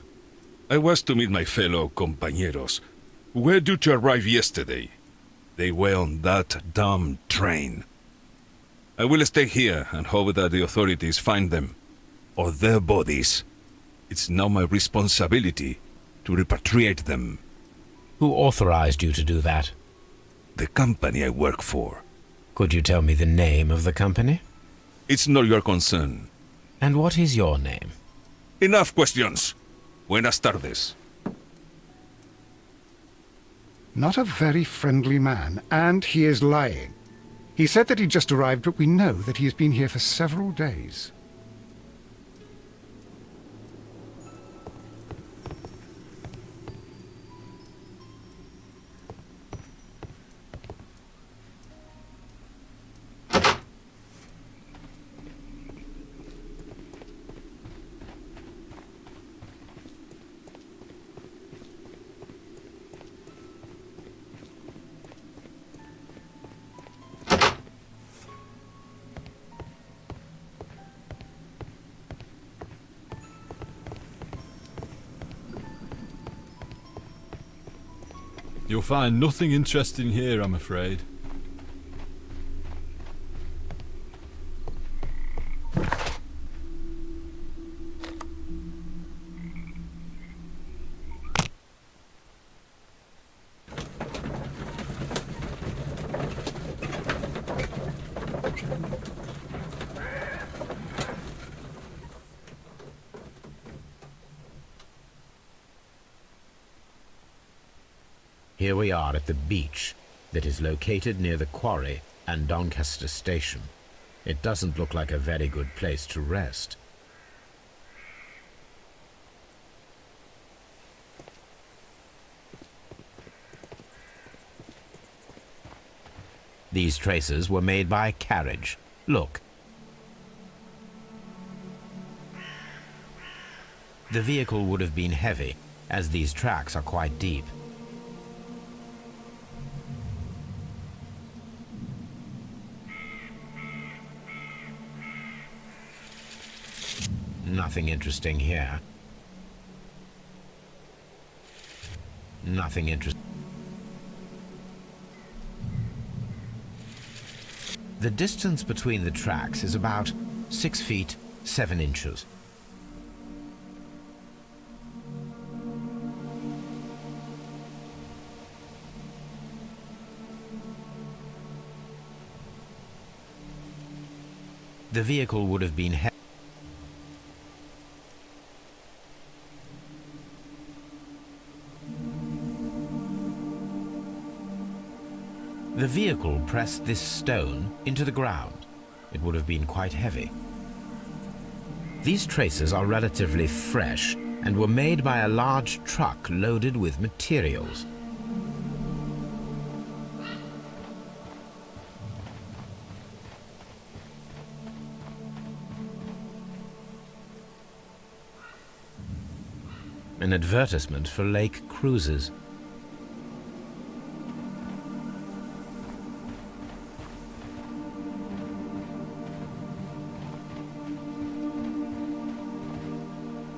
I was to meet my fellow compañeros, who were due to arrive yesterday. They were on that damn train. I will stay here and hope that the authorities find them, or their bodies. It's now my responsibility to repatriate them. Who authorized you to do that? The company I work for. Could you tell me the name of the company? It's not your concern. And what is your name? Enough questions. Buenas tardes. Not a very friendly man, and he is lying. He said that he just arrived, but we know that he has been here for several days. You'll find nothing interesting here, I'm afraid. Here we are at the beach that is located near the quarry and Doncaster station. It doesn't look like a very good place to rest. These traces were made by carriage. Look. The vehicle would have been heavy, as these tracks are quite deep. Nothing interesting here. Nothing interesting. The distance between the tracks is about 6 feet 7 inches. The vehicle would have been heavy. The vehicle pressed this stone into the ground. It would have been quite heavy. These traces are relatively fresh and were made by a large truck loaded with materials. An advertisement for lake cruises.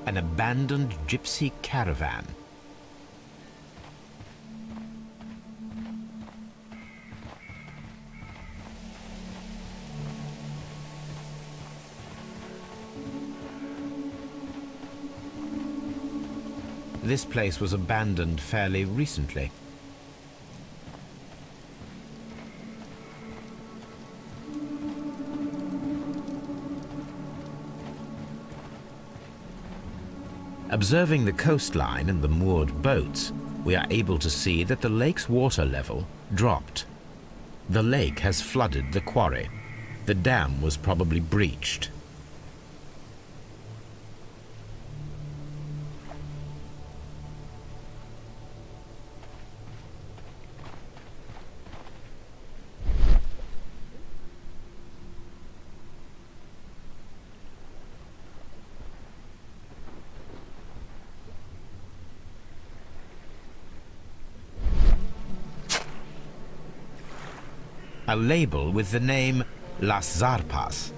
An abandoned gypsy caravan. This place was abandoned fairly recently. Observing the coastline and the moored boats, we are able to see that the lake's water level dropped. The lake has flooded the quarry. The dam was probably breached. A label with the name Las Zarpas.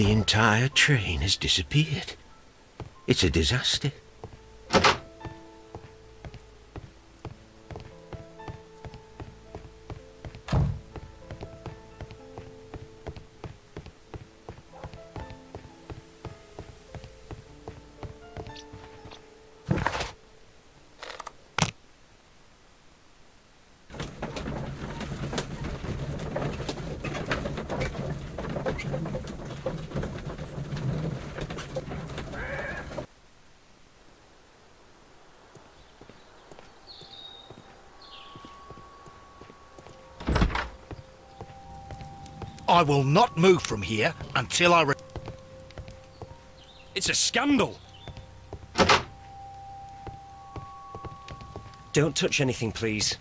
the entire train has disappeared. It's a disaster. I will not move from here until I... It's a scandal. Don't touch anything, please.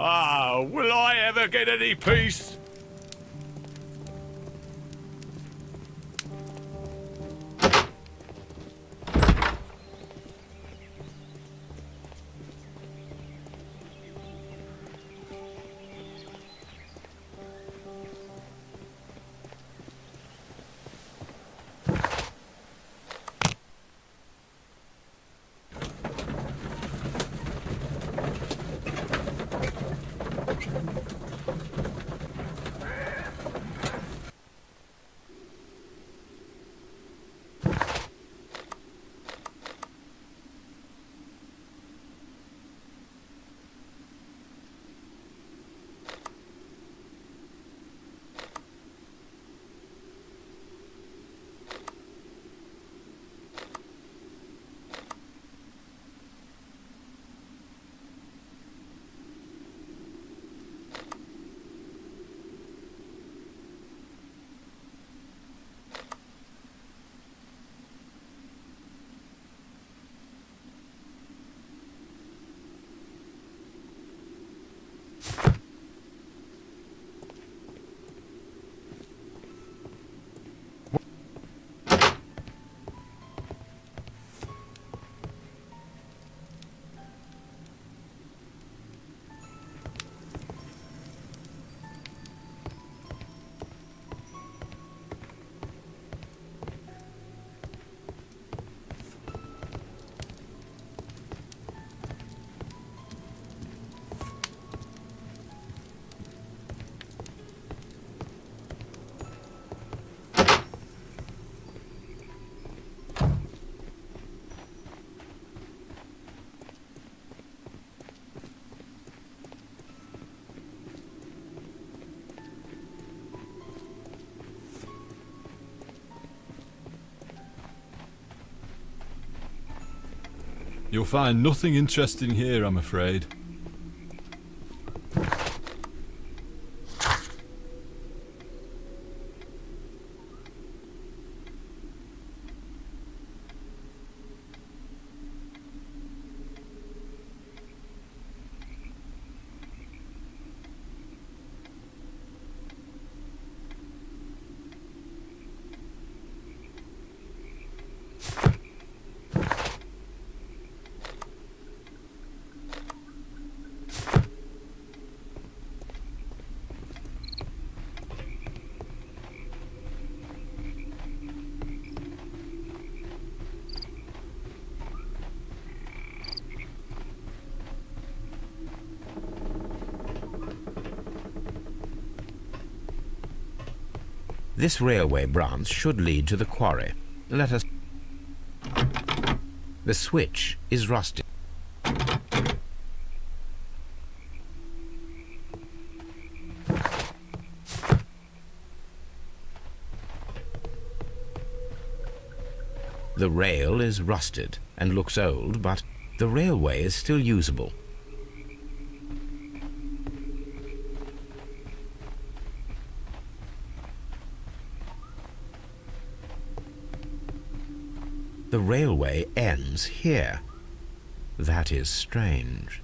Ah, will I ever get any peace? You'll find nothing interesting here, I'm afraid. This railway branch should lead to the quarry. Let us... The switch is rusted. The rail is rusted and looks old, but the railway is still usable. The railway ends here. That is strange.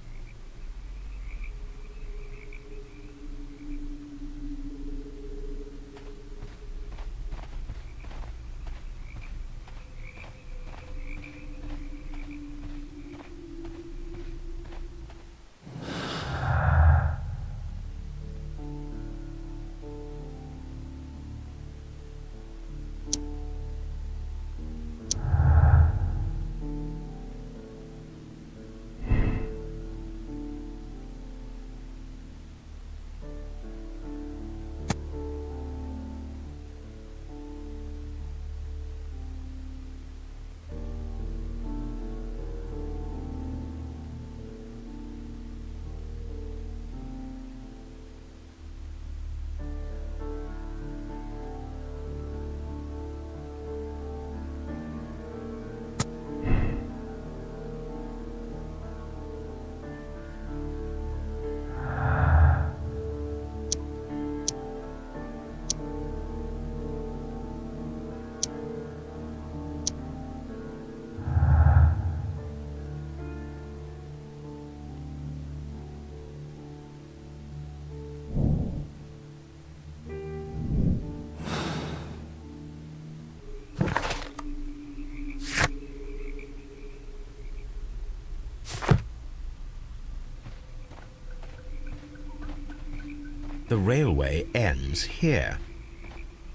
The railway ends here.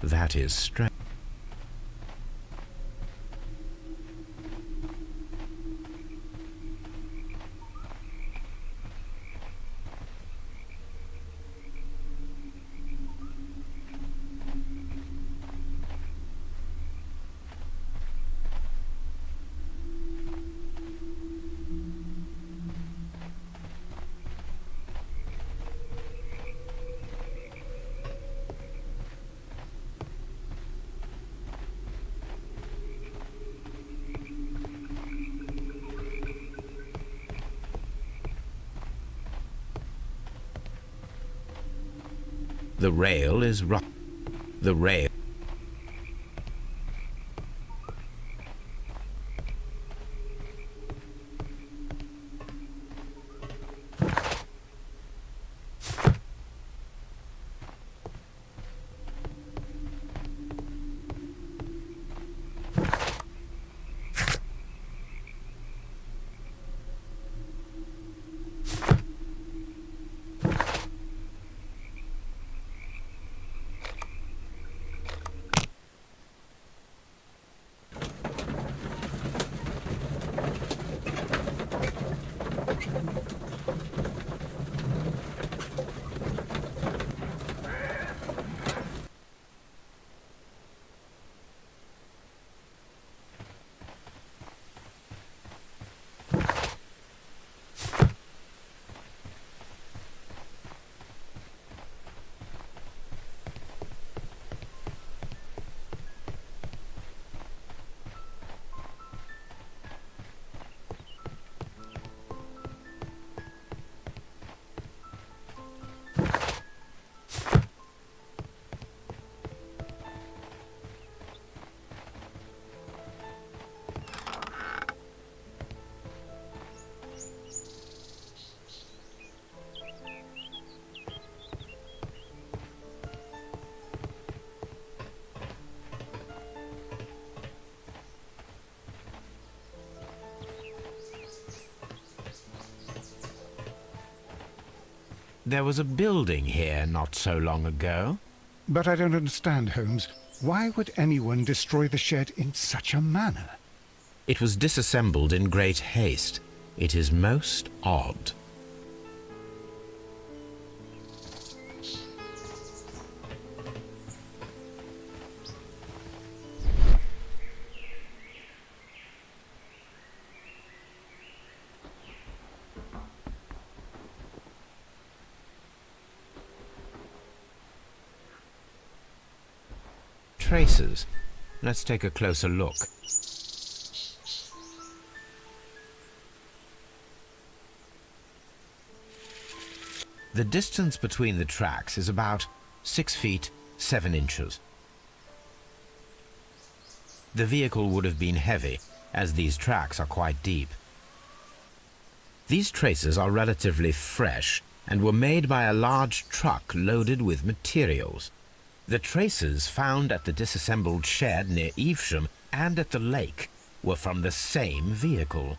That is strange. The rail is rough. The rail. There was a building here not so long ago. But I don't understand, Holmes. Why would anyone destroy the shed in such a manner? It was disassembled in great haste. It is most odd. Traces. Let's take a closer look. The distance between the tracks is about 6 feet 7 inches. The vehicle would have been heavy, as these tracks are quite deep. These traces are relatively fresh and were made by a large truck loaded with materials. The traces found at the disassembled shed near Evesham and at the lake were from the same vehicle.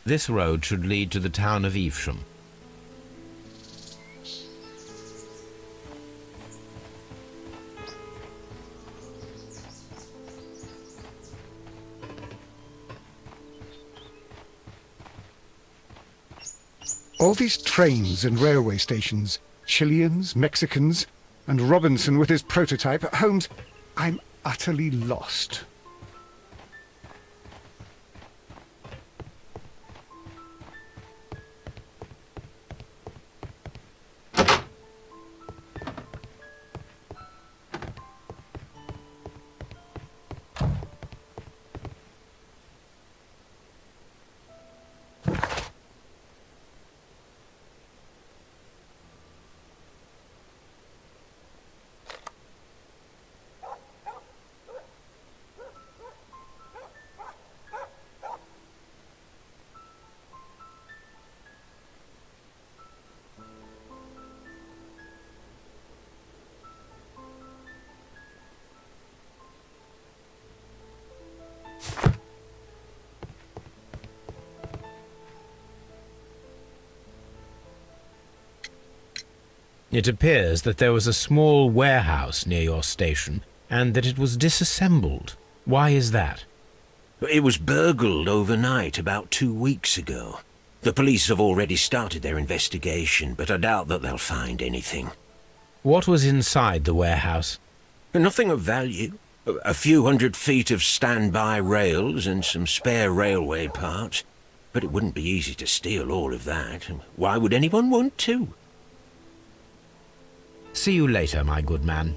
This road should lead to the town of Evesham. All these trains and railway stations, Chileans, Mexicans, and Robinson with his prototype at Holmes, I'm utterly lost. It appears that there was a small warehouse near your station, and that it was disassembled. Why is that? It was burgled overnight about 2 weeks ago. The police have already started their investigation, but I doubt that they'll find anything. What was inside the warehouse? Nothing of value. A few 100 feet of standby rails and some spare railway parts. But it wouldn't be easy to steal all of that. Why would anyone want to? See you later, my good man.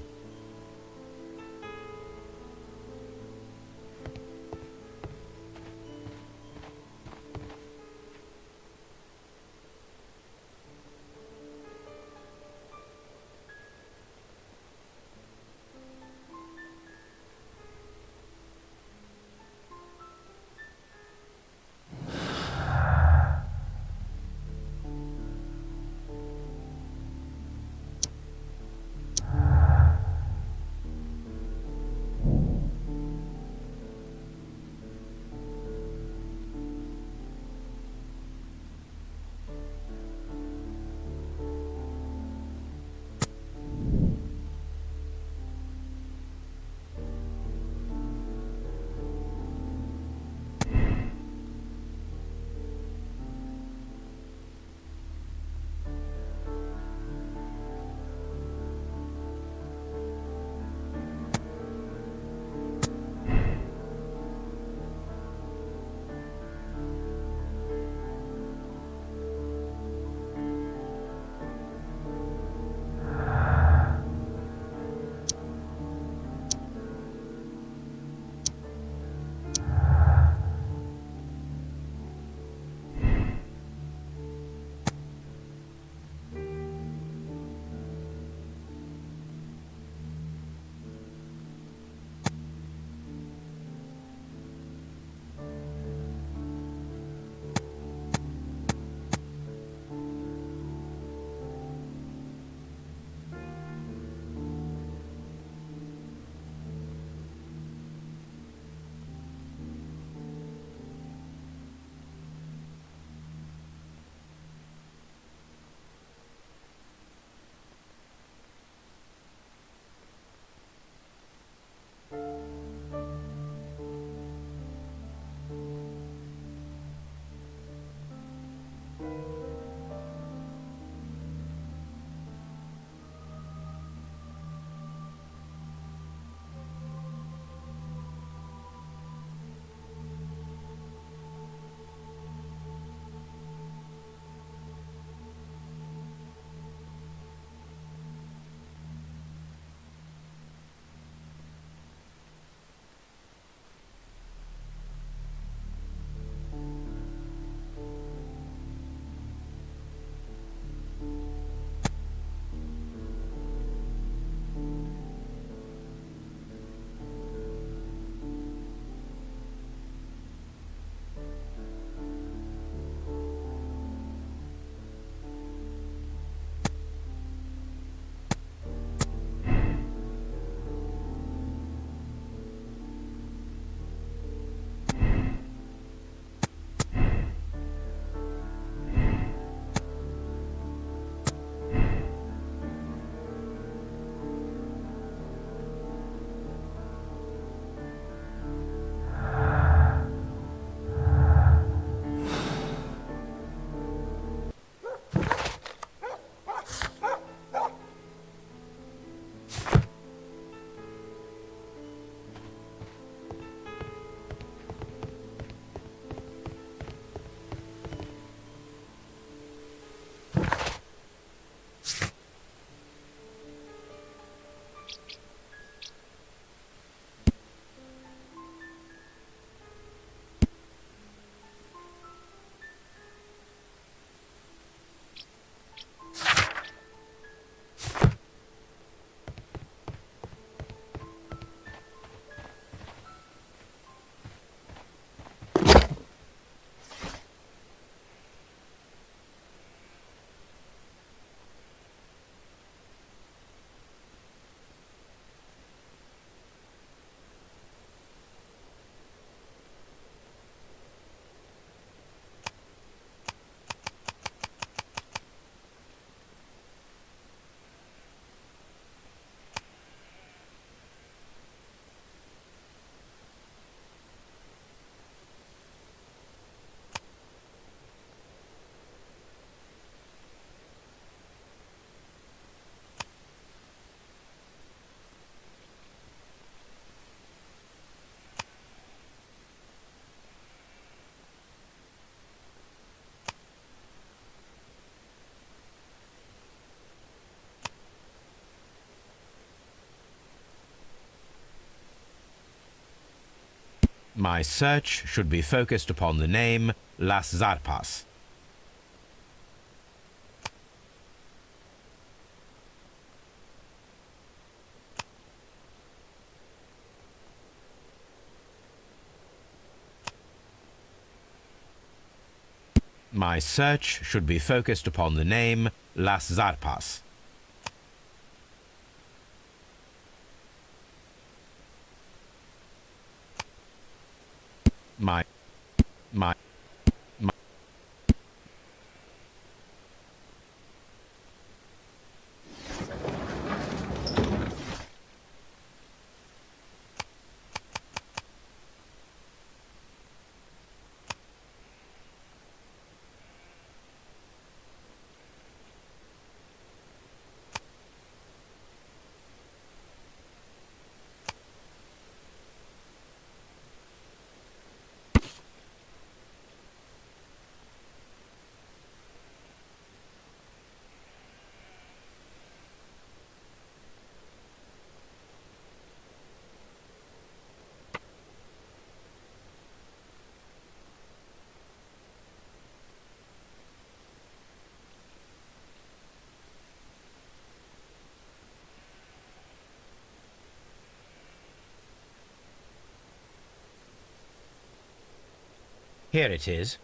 My search should be focused upon the name Las Zarpas. My search should be focused upon the name Las Zarpas. My Here it is.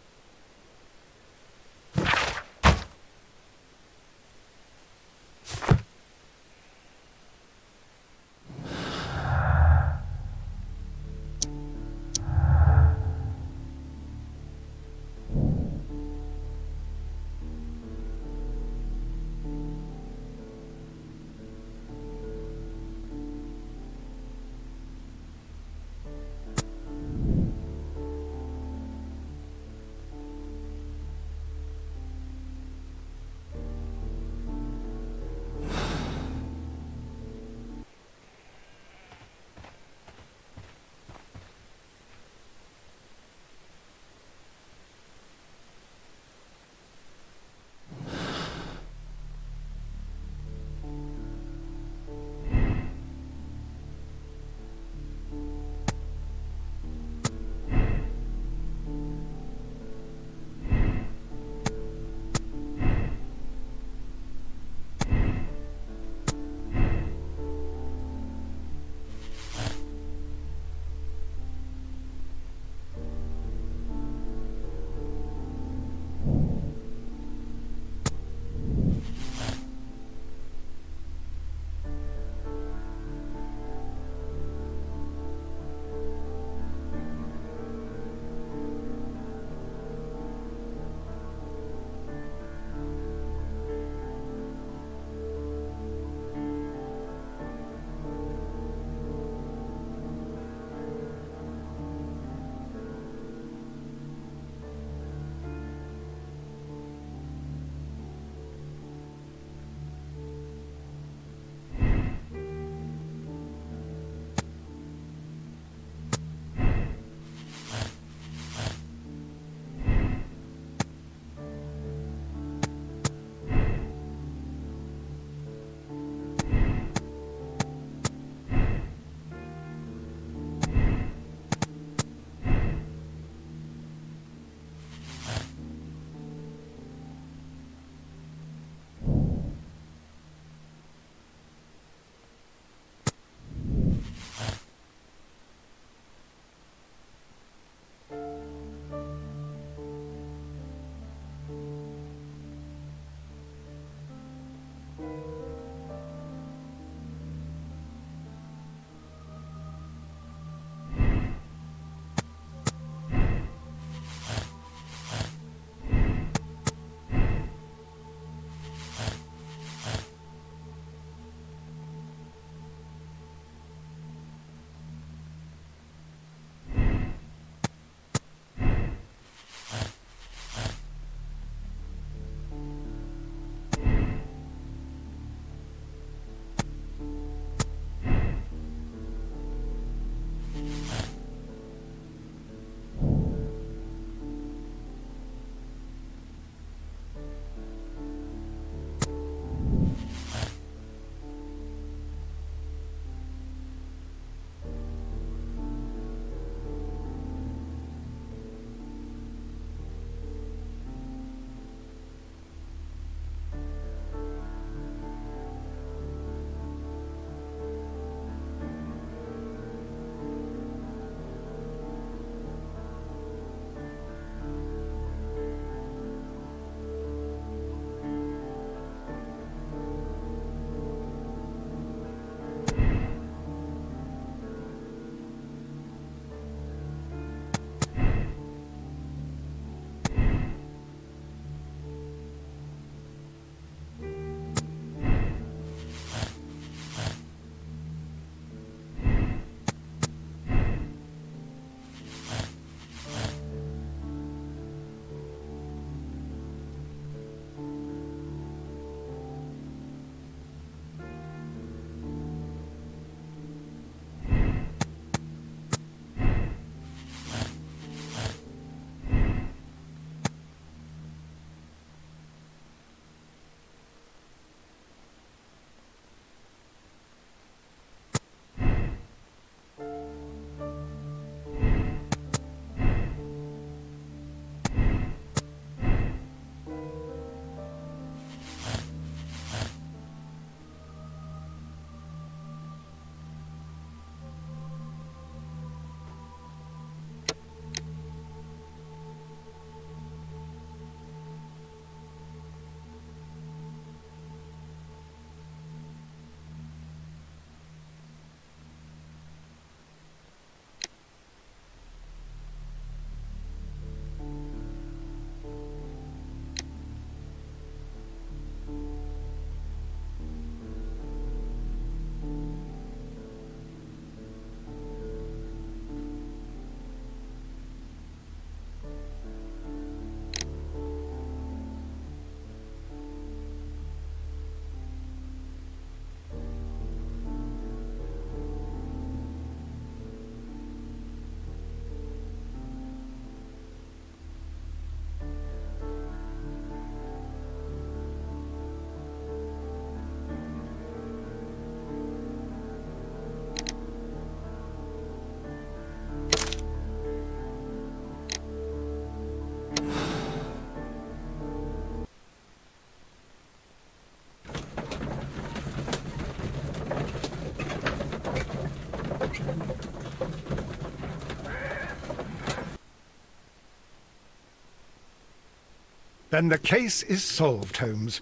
Then the case is solved, Holmes.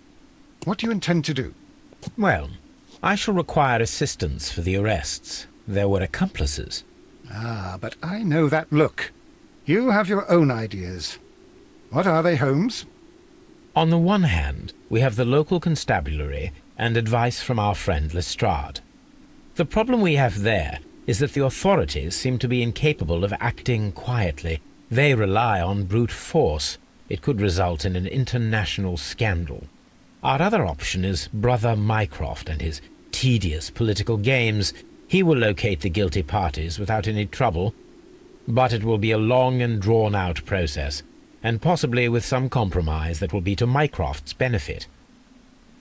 What do you intend to do? Well, I shall require assistance for the arrests. There were accomplices. Ah, but I know that look. You have your own ideas. What are they, Holmes? On the one hand, we have the local constabulary and advice from our friend Lestrade. The problem we have there is that the authorities seem to be incapable of acting quietly. They rely on brute force. It could result in an international scandal. Our other option is Brother Mycroft and his tedious political games. He will locate the guilty parties without any trouble, but it will be a long and drawn-out process, and possibly with some compromise that will be to Mycroft's benefit.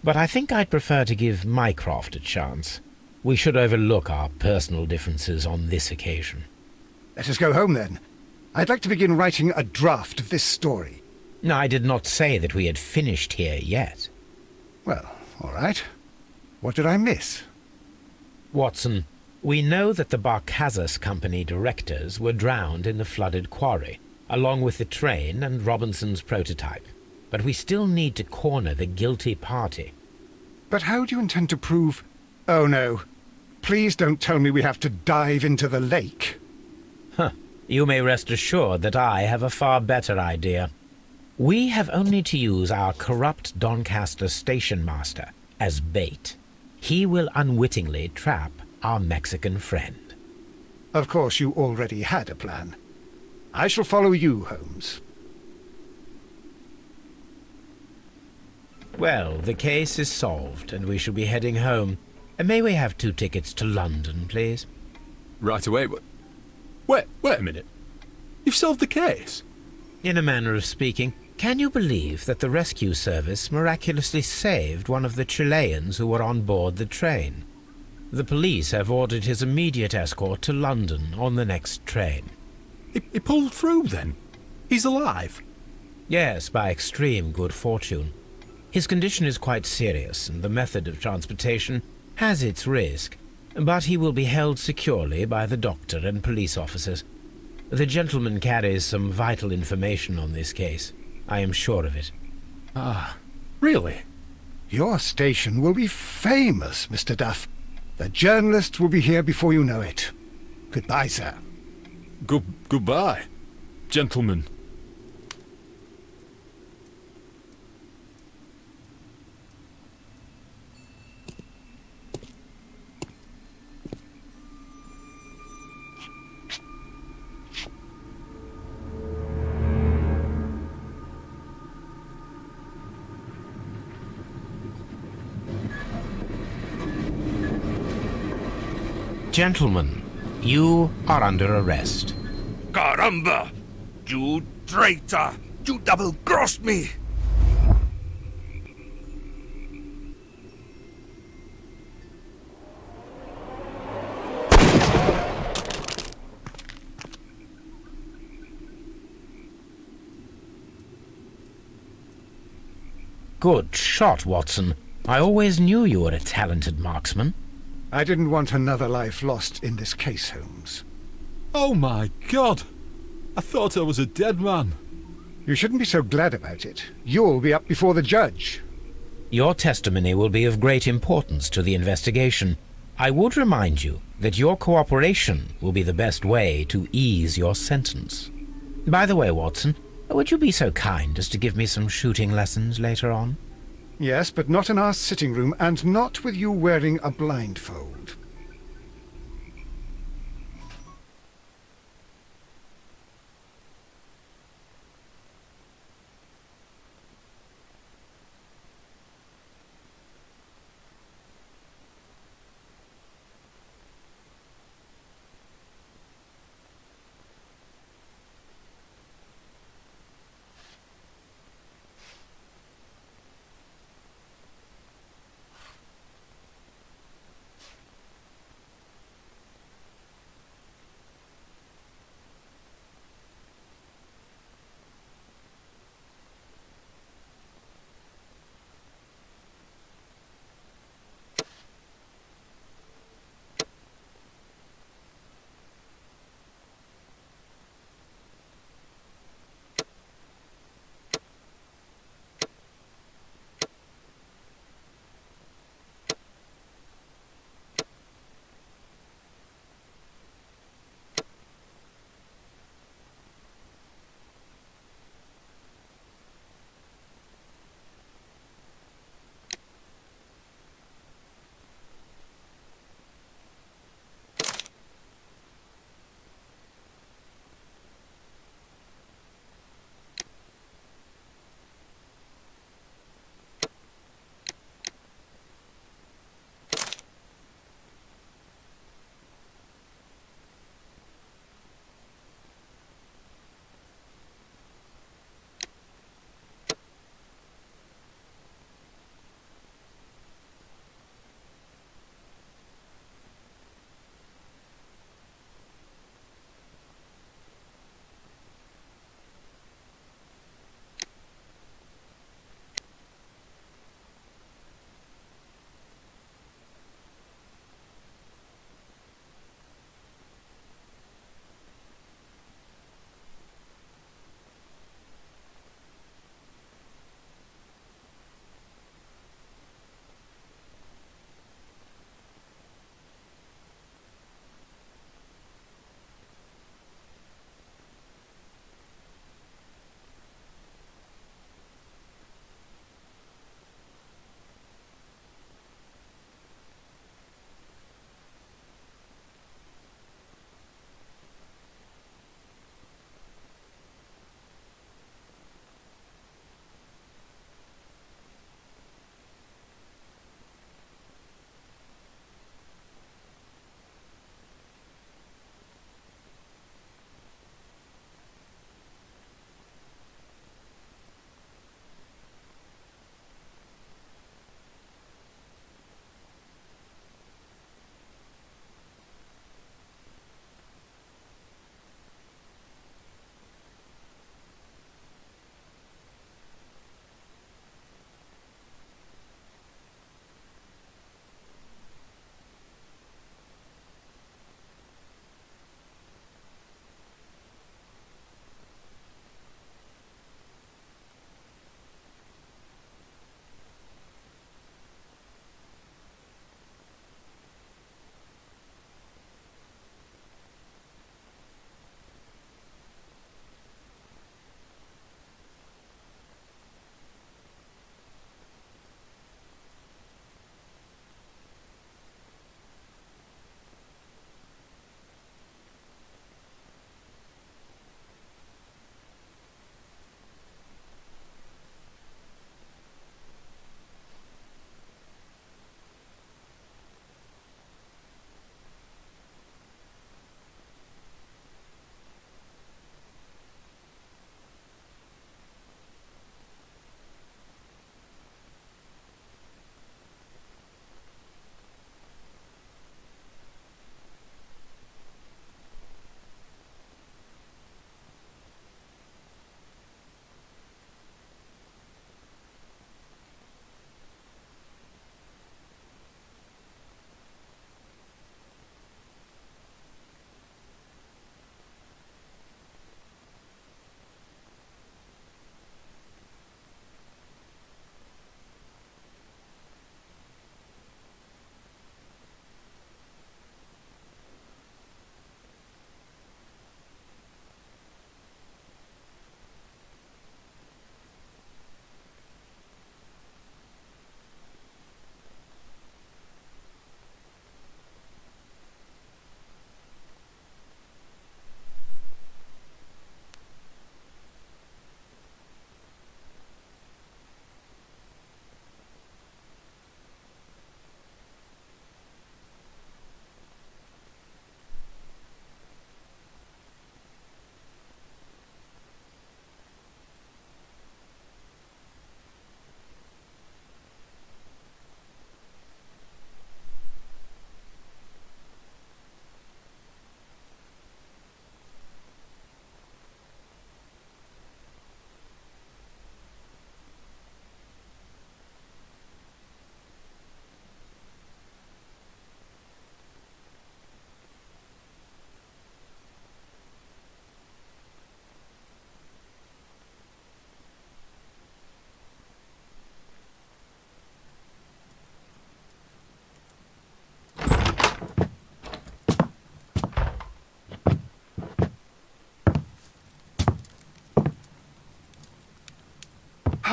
But I think I'd prefer to give Mycroft a chance. We should overlook our personal differences on this occasion. Let us go home, then. I'd like to begin writing a draft of this story. No, I did not say that we had finished here yet. Well, all right. What did I miss? Watson, we know that the Barkazas Company directors were drowned in the flooded quarry, along with the train and Robinson's prototype. But we still need to corner the guilty party. But how do you intend to prove... Oh, no. Please don't tell me we have to dive into the lake. Huh. You may rest assured that I have a far better idea. We have only to use our corrupt Doncaster station master as bait. He will unwittingly trap our Mexican friend. Of course, you already had a plan. I shall follow you, Holmes. Well, the case is solved, and we shall be heading home. May we have 2 tickets to London, please? Right away, but... Wait a minute. You've solved the case? In a manner of speaking. Can you believe that the rescue service miraculously saved one of the Chileans who were on board the train? The police have ordered his immediate escort to London on the next train. He pulled through, then? He's alive? Yes, by extreme good fortune. His condition is quite serious, and the method of transportation has its risk, but he will be held securely by the doctor and police officers. The gentleman carries some vital information on this case. I am sure of it. Ah, really? Your station will be famous, Mr. Duff. The journalists will be here before you know it. Goodbye, sir. Goodbye, gentlemen. Gentlemen, you are under arrest. Caramba! You traitor! You double-crossed me! Good shot, Watson. I always knew you were a talented marksman. I didn't want another life lost in this case, Holmes. Oh my God! I thought I was a dead man. You shouldn't be so glad about it. You'll be up before the judge. Your testimony will be of great importance to the investigation. I would remind you that your cooperation will be the best way to ease your sentence. By the way, Watson, would you be so kind as to give me some shooting lessons later on? Yes, but not in our sitting room, and not with you wearing a blindfold.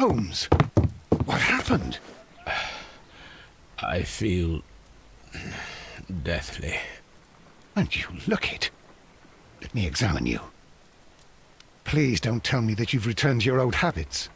Holmes, what happened? I feel deathly. And you look it. Let me examine you. Please don't tell me that you've returned to your old habits.